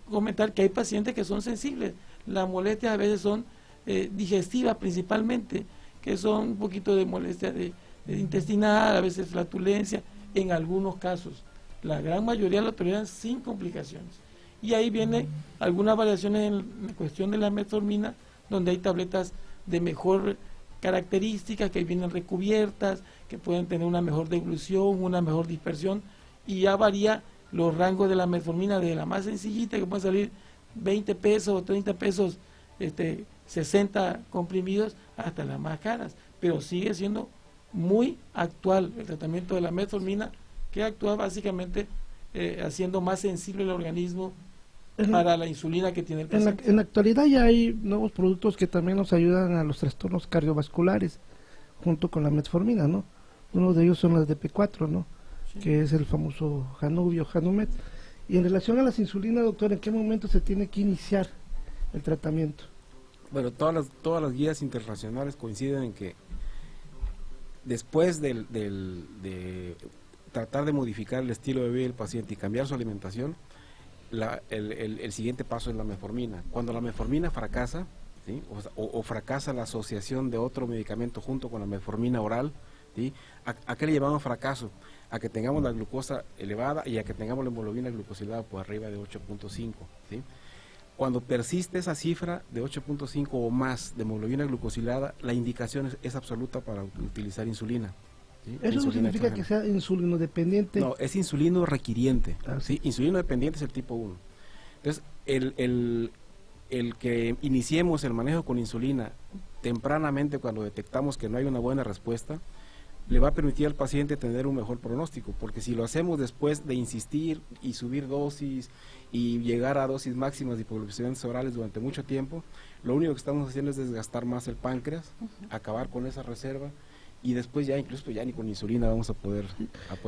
comentar que hay pacientes que son sensibles. Las molestias a veces son digestivas principalmente, que son un poquito de molestia de intestinal, a veces flatulencia, en algunos casos. La gran mayoría lo toleran sin complicaciones. Y ahí vienen algunas variaciones en la cuestión de la metformina, donde hay tabletas de mejor características, que vienen recubiertas, que pueden tener una mejor deglución, una mejor dispersión, y ya varía los rangos de la metformina, de la más sencillita, que puede salir 20 pesos o 30 pesos, 60 comprimidos, hasta las más caras, pero sigue siendo muy actual el tratamiento de la metformina, que actúa básicamente haciendo más sensible el organismo para la insulina que tiene el paciente. En la actualidad ya hay nuevos productos que también nos ayudan a los trastornos cardiovasculares, junto con la metformina, ¿no? Uno de ellos son las DP4, ¿no? Sí. Que es el famoso Januvio, Janumet. Y en relación a las insulinas, doctor, ¿en qué momento se tiene que iniciar el tratamiento? Bueno, todas las guías internacionales coinciden en que después de tratar de modificar el estilo de vida del paciente y cambiar su alimentación, el siguiente paso es la metformina. Cuando la metformina fracasa, ¿sí? o fracasa la asociación de otro medicamento junto con la metformina oral, ¿sí? ¿A qué le llamamos fracaso? A que tengamos la glucosa elevada y a que tengamos la hemoglobina glucosilada por arriba de 8.5, ¿sí? Cuando persiste esa cifra de 8.5 o más de hemoglobina glucosilada, la indicación es absoluta para utilizar insulina. ¿Sí? ¿Eso no significa que sea insulino dependiente? No, es insulino requiriente. ¿Sí? Insulino dependiente es el tipo 1. Entonces, el que iniciemos el manejo con insulina tempranamente, cuando detectamos que no hay una buena respuesta, le va a permitir al paciente tener un mejor pronóstico, porque si lo hacemos después de insistir y subir dosis y llegar a dosis máximas de hipoglucemiantes orales durante mucho tiempo, lo único que estamos haciendo es desgastar más el páncreas, acabar con esa reserva, y después ya incluso ya ni con insulina vamos a poder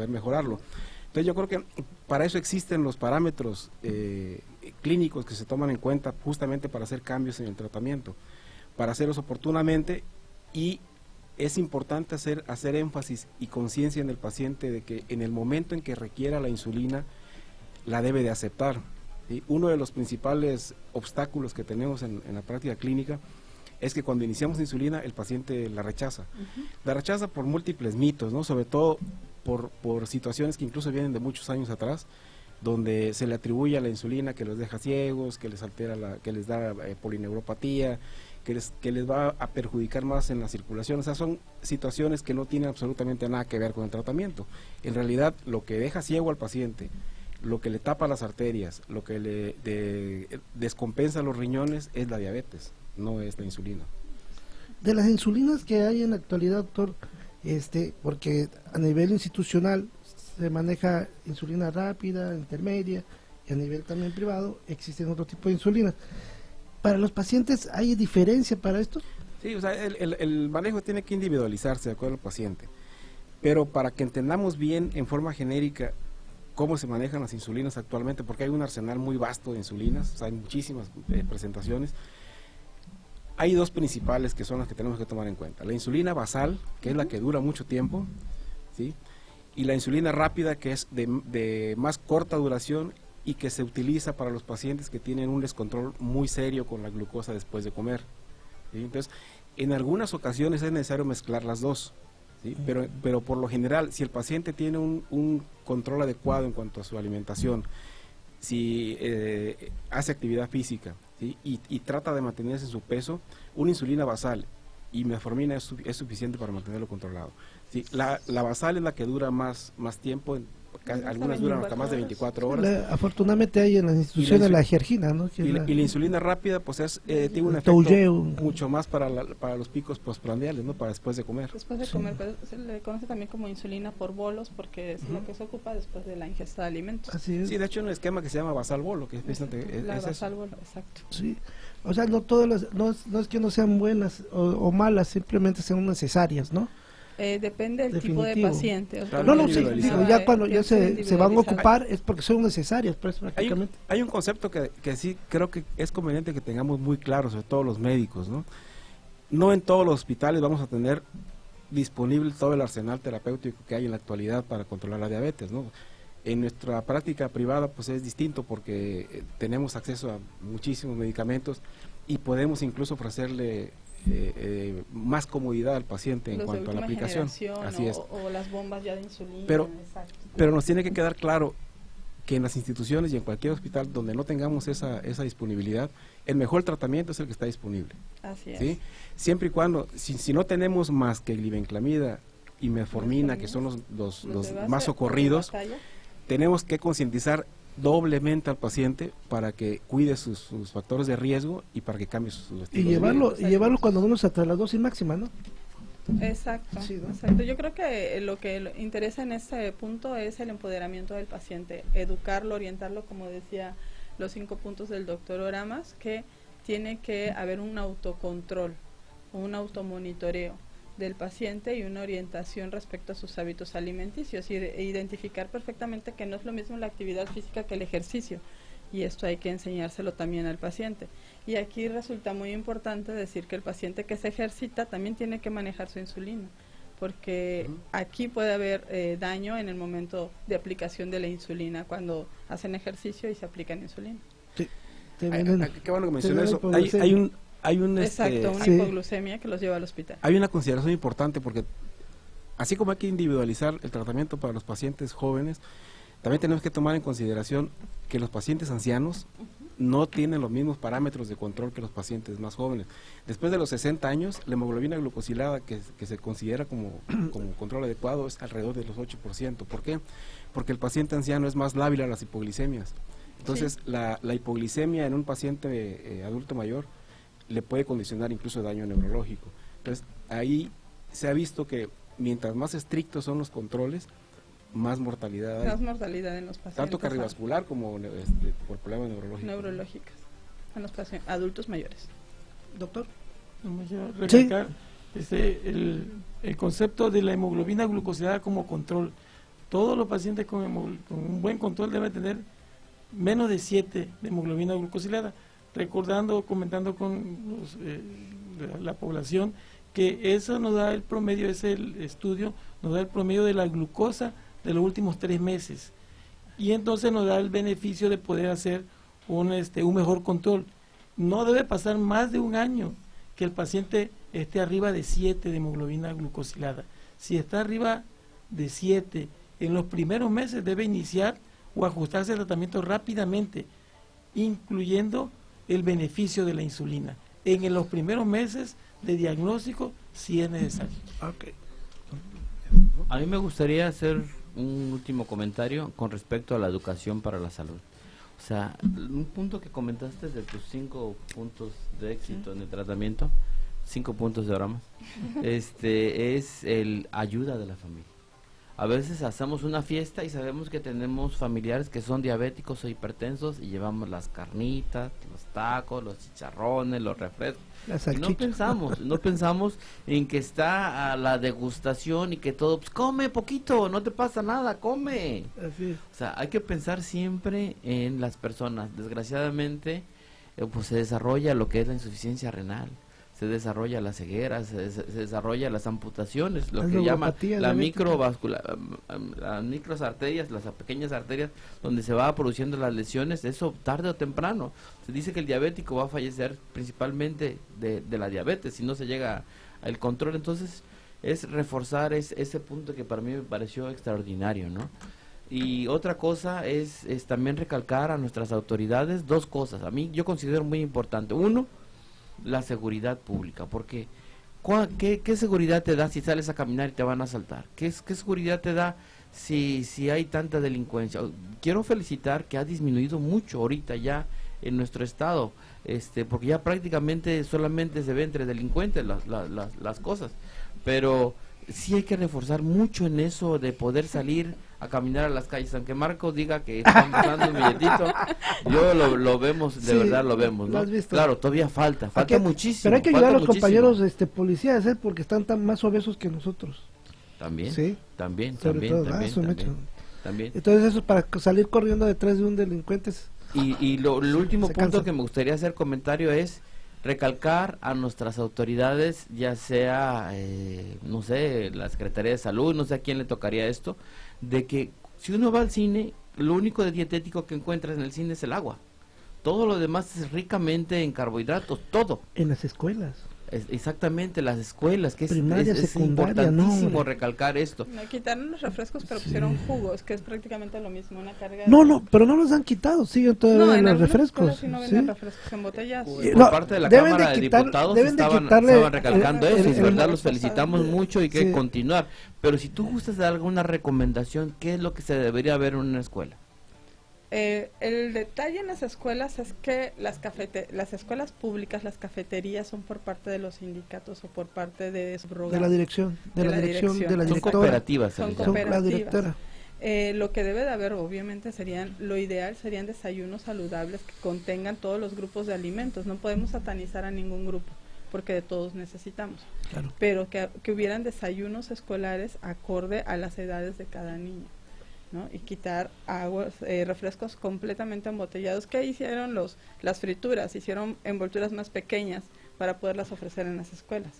mejorarlo. Entonces yo creo que para eso existen los parámetros clínicos que se toman en cuenta justamente para hacer cambios en el tratamiento, para hacerlos oportunamente, y es importante hacer énfasis y conciencia en el paciente de que en el momento en que requiera la insulina, la debe de aceptar. ¿Sí? Uno de los principales obstáculos que tenemos en la práctica clínica es que cuando iniciamos insulina el paciente la rechaza. La rechaza por múltiples mitos, ¿no? Sobre todo por situaciones que incluso vienen de muchos años atrás, donde se le atribuye a la insulina que los deja ciegos, que les altera, que les da polineuropatía, que les va a perjudicar más en la circulación. O sea, son situaciones que no tienen absolutamente nada que ver con el tratamiento. En realidad, lo que deja ciego al paciente, lo que le tapa las arterias, lo que le descompensa los riñones es la diabetes, no es la insulina. De las insulinas que hay en la actualidad, doctor, porque a nivel institucional se maneja insulina rápida, intermedia, y a nivel también privado existen otro tipo de insulinas. ¿Para los pacientes hay diferencia para esto? Sí, o sea, el manejo tiene que individualizarse de acuerdo al paciente, pero para que entendamos bien en forma genérica cómo se manejan las insulinas actualmente, porque hay un arsenal muy vasto de insulinas, o sea, hay muchísimas presentaciones. Hay dos principales que son las que tenemos que tomar en cuenta: la insulina basal, que es la que dura mucho tiempo, ¿sí? Y la insulina rápida, que es de más corta duración y que se utiliza para los pacientes que tienen un descontrol muy serio con la glucosa después de comer, ¿sí? Entonces, en algunas ocasiones es necesario mezclar las dos, ¿sí? Pero por lo general, si el paciente tiene un control adecuado en cuanto a su alimentación, si hace actividad física, ¿sí? y trata de mantenerse en su peso, una insulina basal y metformina es suficiente para mantenerlo controlado. Sí, la basal es la que dura más tiempo, algunas duran hasta más de 24 horas. Afortunadamente hay en las instituciones la egergina, ¿no? Y la insulina rápida pues tiene un efecto mucho más para los picos postprandiales, ¿no? Para después de comer. Después de comer, pero se le conoce también como insulina por bolos porque es lo que se ocupa después de la ingesta de alimentos. Así es. Sí, de hecho hay un esquema que se llama basal bolo, que es basal bolo, exacto. Sí. O sea, no todas no es que no sean buenas o malas, simplemente son necesarias, ¿no? Depende del tipo de paciente. Sí, digo, ya cuando ya se van a ocupar es porque son necesarias, pues, prácticamente. Hay un concepto que sí creo que es conveniente que tengamos muy claro, sobre todo los médicos, ¿no? No en todos los hospitales vamos a tener disponible todo el arsenal terapéutico que hay en la actualidad para controlar la diabetes, ¿no? En nuestra práctica privada pues es distinto porque tenemos acceso a muchísimos medicamentos y podemos incluso ofrecerle más comodidad al paciente en cuanto a la aplicación. Así es. O las bombas ya de insulina. Pero nos tiene que quedar claro que en las instituciones y en cualquier hospital donde no tengamos esa disponibilidad, el mejor tratamiento es el que está disponible. Así es. ¿Sí? Siempre y cuando, si no tenemos más que glibenclamida y metformina, que son los más socorridos, tenemos que concientizar doblemente al paciente para que cuide sus factores de riesgo y para que cambie su estilo de vida. Llevarlo cuando menos hasta la dosis máxima, ¿no? Exacto, sí, ¿no? Exacto. Yo creo que lo que interesa en este punto es el empoderamiento del paciente, educarlo, orientarlo, como decía los 5 puntos del doctor Oramas, que tiene que haber un autocontrol, un automonitoreo del paciente y una orientación respecto a sus hábitos alimenticios y identificar perfectamente que no es lo mismo la actividad física que el ejercicio, y esto hay que enseñárselo también al paciente. Y aquí resulta muy importante decir que el paciente que se ejercita también tiene que manejar su insulina, porque aquí puede haber daño en el momento de aplicación de la insulina cuando hacen ejercicio y se aplican insulina. Sí. Qué bueno que mencionó eso. Hay una hipoglucemia que los lleva al hospital. Hay una consideración importante porque así como hay que individualizar el tratamiento para los pacientes jóvenes, también tenemos que tomar en consideración que los pacientes ancianos no tienen los mismos parámetros de control que los pacientes más jóvenes. Después de los 60 años, la hemoglobina glucosilada que se considera como control adecuado es alrededor de los 8%. ¿Por qué? Porque el paciente anciano es más lábil a las hipoglicemias. Entonces, la hipoglicemia en un paciente adulto mayor le puede condicionar incluso daño neurológico. Entonces, ahí se ha visto que mientras más estrictos son los controles, más mortalidad hay. Más mortalidad en los pacientes. Tanto cardiovascular como por problemas neurológicos. En los pacientes adultos mayores. Doctor. Vamos a recalcar el concepto de la hemoglobina glucosilada como control. Todos los pacientes con un buen control deben tener menos de 7 de hemoglobina glucosilada. Comentando con la población que eso nos da el promedio, nos da el promedio de la glucosa de los últimos 3 meses y entonces nos da el beneficio de poder hacer un mejor control. No debe pasar más de un año que el paciente esté arriba de 7 de hemoglobina glucosilada. Si está arriba de 7 en los primeros meses debe iniciar o ajustarse el tratamiento rápidamente, incluyendo el beneficio de la insulina en los primeros meses de diagnóstico si es necesario. Okay. A mí me gustaría hacer un último comentario con respecto a la educación para la salud. O sea, un punto que comentaste de tus 5 puntos de éxito en el tratamiento, 5 puntos de Oramas, es el ayuda de la familia. A veces hacemos una fiesta y sabemos que tenemos familiares que son diabéticos o hipertensos y llevamos las carnitas, los tacos, los chicharrones, los refrescos. Y no pensamos en que está a la degustación y que todo, pues come poquito, no te pasa nada, come. Así es. O sea, hay que pensar siempre en las personas. Desgraciadamente, pues se desarrolla lo que es la insuficiencia renal. Se desarrolla la ceguera, se desarrolla las amputaciones, lo que llaman la microvascular, las microarterias, las pequeñas arterias donde se va produciendo las lesiones. Eso tarde o temprano. Se dice que el diabético va a fallecer principalmente de la diabetes si no se llega al control. Entonces es reforzar ese punto que para mí me pareció extraordinario, ¿no? Y otra cosa es también recalcar a nuestras autoridades 2 cosas. A mí yo considero muy importante. Uno, la seguridad pública, porque ¿Qué seguridad te da si sales a caminar y te van a asaltar? ¿Qué seguridad te da si hay tanta delincuencia? Quiero felicitar que ha disminuido mucho ahorita ya en nuestro estado, porque ya prácticamente solamente se ve entre delincuentes las cosas, pero sí hay que reforzar mucho en eso de poder salir a caminar a las calles, aunque Marco diga que están buscando un billetito, yo lo vemos, de verdad lo vemos, ¿no? Claro, todavía falta muchísimo. Pero hay que ayudar a los compañeros policías, porque están tan más obesos que nosotros. También, sí, también. Entonces eso es para salir corriendo detrás de un delincuente. Y el último punto que me gustaría hacer comentario es recalcar a nuestras autoridades, ya sea, no sé, la Secretaría de Salud, no sé a quién le tocaría esto, de que si uno va al cine, lo único de dietético que encuentras en el cine es el agua. Todo lo demás es ricamente en carbohidratos, todo. En las escuelas. Exactamente, las escuelas, que primaria, es importantísimo recalcar esto. No, quitaron los refrescos, pero pusieron jugos, que es prácticamente lo mismo, una carga. No, pero no los han quitado, siguen todavía los refrescos. No venden refrescos en botellas. Por parte de la Cámara de Diputados estaban recalcando eso, y de verdad los felicitamos mucho y que continuar. Pero si tú gustas de alguna recomendación, ¿qué es lo que se debería ver en una escuela? El detalle en las escuelas es que las escuelas públicas, las cafeterías son por parte de los sindicatos o por parte de la dirección, de la directora. Son cooperativas. Son cooperativas. Lo que debe de haber, obviamente, lo ideal serían desayunos saludables que contengan todos los grupos de alimentos. No podemos satanizar a ningún grupo, porque de todos necesitamos. Claro. Pero que hubieran desayunos escolares acorde a las edades de cada niño, ¿no? Y quitar refrescos completamente embotellados. ¿Qué hicieron las frituras? Hicieron envolturas más pequeñas para poderlas ofrecer en las escuelas.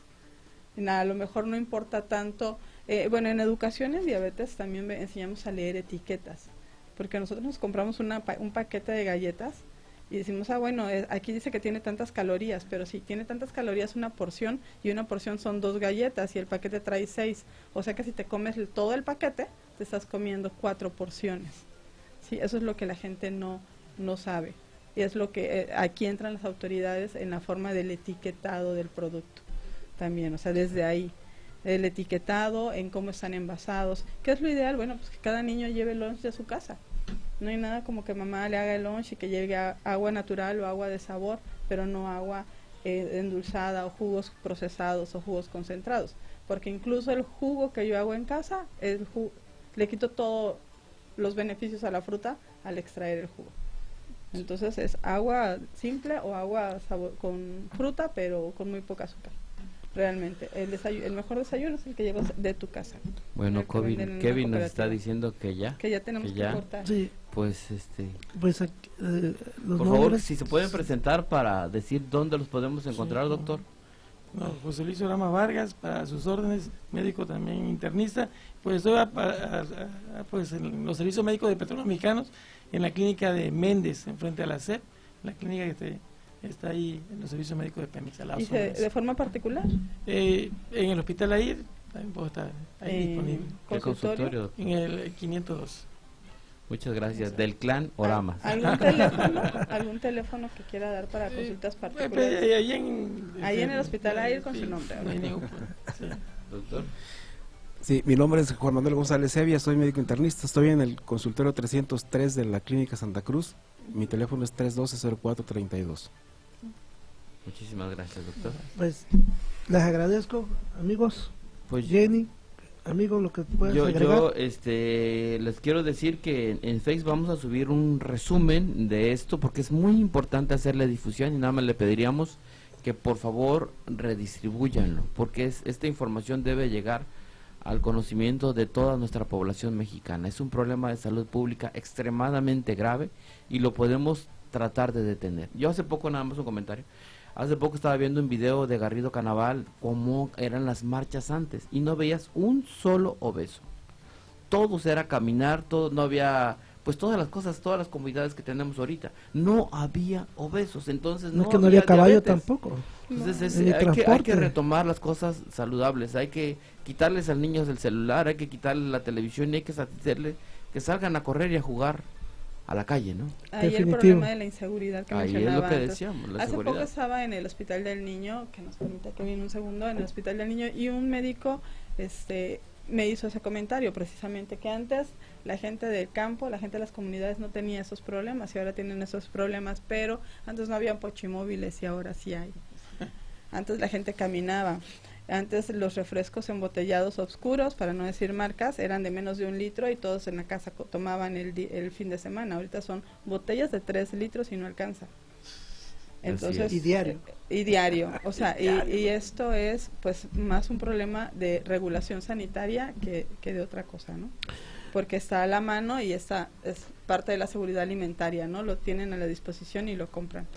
A lo mejor no importa tanto. En educación en diabetes también enseñamos a leer etiquetas, porque nosotros nos compramos un paquete de galletas y decimos, aquí dice que tiene tantas calorías, pero si tiene tantas calorías una porción, y una porción son 2 galletas y el paquete trae 6, o sea que si te comes todo el paquete, te estás comiendo 4 porciones. Sí, eso es lo que la gente no sabe, y es lo que aquí entran las autoridades en la forma del etiquetado del producto también, o sea, desde ahí, el etiquetado, en cómo están envasados. ¿Qué es lo ideal? Bueno, pues que cada niño lleve el lunch de su casa. No hay nada como que mamá le haga el lunch y que llegue agua natural o agua de sabor, pero no agua endulzada o jugos procesados o jugos concentrados, porque incluso el jugo que yo hago en casa, le quito todos los beneficios a la fruta al extraer el jugo. Entonces es agua simple o agua con fruta, pero con muy poca azúcar. Realmente, el mejor desayuno es el que llevas de tu casa. Bueno, Kevin nos está diciendo que ya tenemos que cortar. Sí. Pues los por favor, si se pueden presentar para decir dónde los podemos encontrar, sí, doctor. José Luis Orama Vargas, para sus órdenes, médico también internista. Pues estoy pues en los servicios médicos de Petróleos Mexicanos, en la clínica de Méndez, enfrente a la CEP, la clínica que está ahí en los servicios médicos de Pemex. ¿Y de forma particular? En el Hospital AIR también puedo estar ahí disponible. ¿El consultorio? En el 502. Muchas gracias. Del clan Orama. ¿Algún teléfono que quiera dar para consultas particulares? Ahí en el Hospital AIR con su nombre. Sí. Doctor. Sí, mi nombre es Juan Manuel González Evia, soy médico internista, estoy en el consultorio 303 de la Clínica Santa Cruz. Mi teléfono es 312-0432. Muchísimas gracias, doctor. Pues les agradezco, amigos. Pues Jenny, amigos, lo que puedas agregar. Yo les quiero decir que en Facebook vamos a subir un resumen de esto, porque es muy importante hacerle difusión, y nada más le pediríamos que por favor redistribúyanlo, porque esta información debe llegar al conocimiento de toda nuestra población mexicana. Es un problema de salud pública extremadamente grave y lo podemos tratar de detener. Yo hace poco, nada más un comentario, hace poco estaba viendo un video de Garrido Canaval, cómo eran las marchas antes, y no veías un solo obeso. Todos era caminar, no había, pues todas las cosas, todas las comodidades que tenemos ahorita. No había obesos, entonces no había caballo tampoco. Entonces hay que retomar las cosas saludables, hay que quitarles al niño el celular, hay que quitarles la televisión y hay que hacerle que salgan a correr y a jugar a la calle, ¿no? Ahí el problema de la inseguridad que ahí mencionaba es lo que antes. decíamos, la Hace seguridad. poco estaba en el Hospital del Niño, que nos permite que viene un segundo, en el Hospital del Niño, y un médico me hizo ese comentario, precisamente que antes la gente del campo, la gente de las comunidades no tenía esos problemas y ahora tienen esos problemas, pero antes no habían pochimóviles y ahora sí hay. Antes la gente caminaba. Antes los refrescos embotellados oscuros, para no decir marcas, eran de menos de 1 litro y todos en la casa tomaban el fin de semana. Ahorita son botellas de 3 litros y no alcanza. Entonces, y diario. Y diario. O sea, y esto es pues más un problema de regulación sanitaria que de otra cosa, ¿no? Porque está a la mano y esta es parte de la seguridad alimentaria, ¿no? Lo tienen a la disposición y lo compran.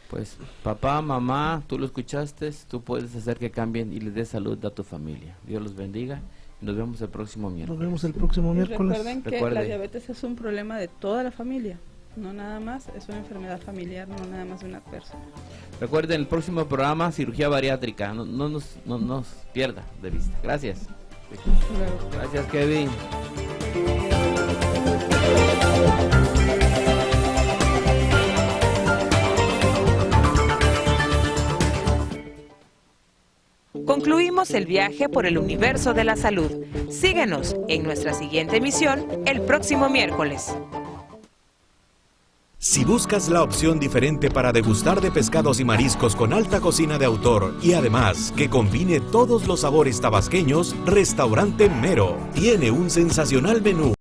Pues papá, mamá, tú lo escuchaste, tú puedes hacer que cambien y les dé salud a tu familia. Dios los bendiga y nos vemos el próximo miércoles. Nos vemos el próximo miércoles. Recuerden que la diabetes es un problema de toda la familia, no nada más, es una enfermedad familiar, no nada más de una persona. Recuerden el próximo programa, cirugía bariátrica, no nos pierda de vista. Gracias. Gracias, Kevin. Concluimos el viaje por el universo de la salud. Síguenos en nuestra siguiente emisión el próximo miércoles. Si buscas la opción diferente para degustar de pescados y mariscos con alta cocina de autor y además que combine todos los sabores tabasqueños, Restaurante Mero tiene un sensacional menú.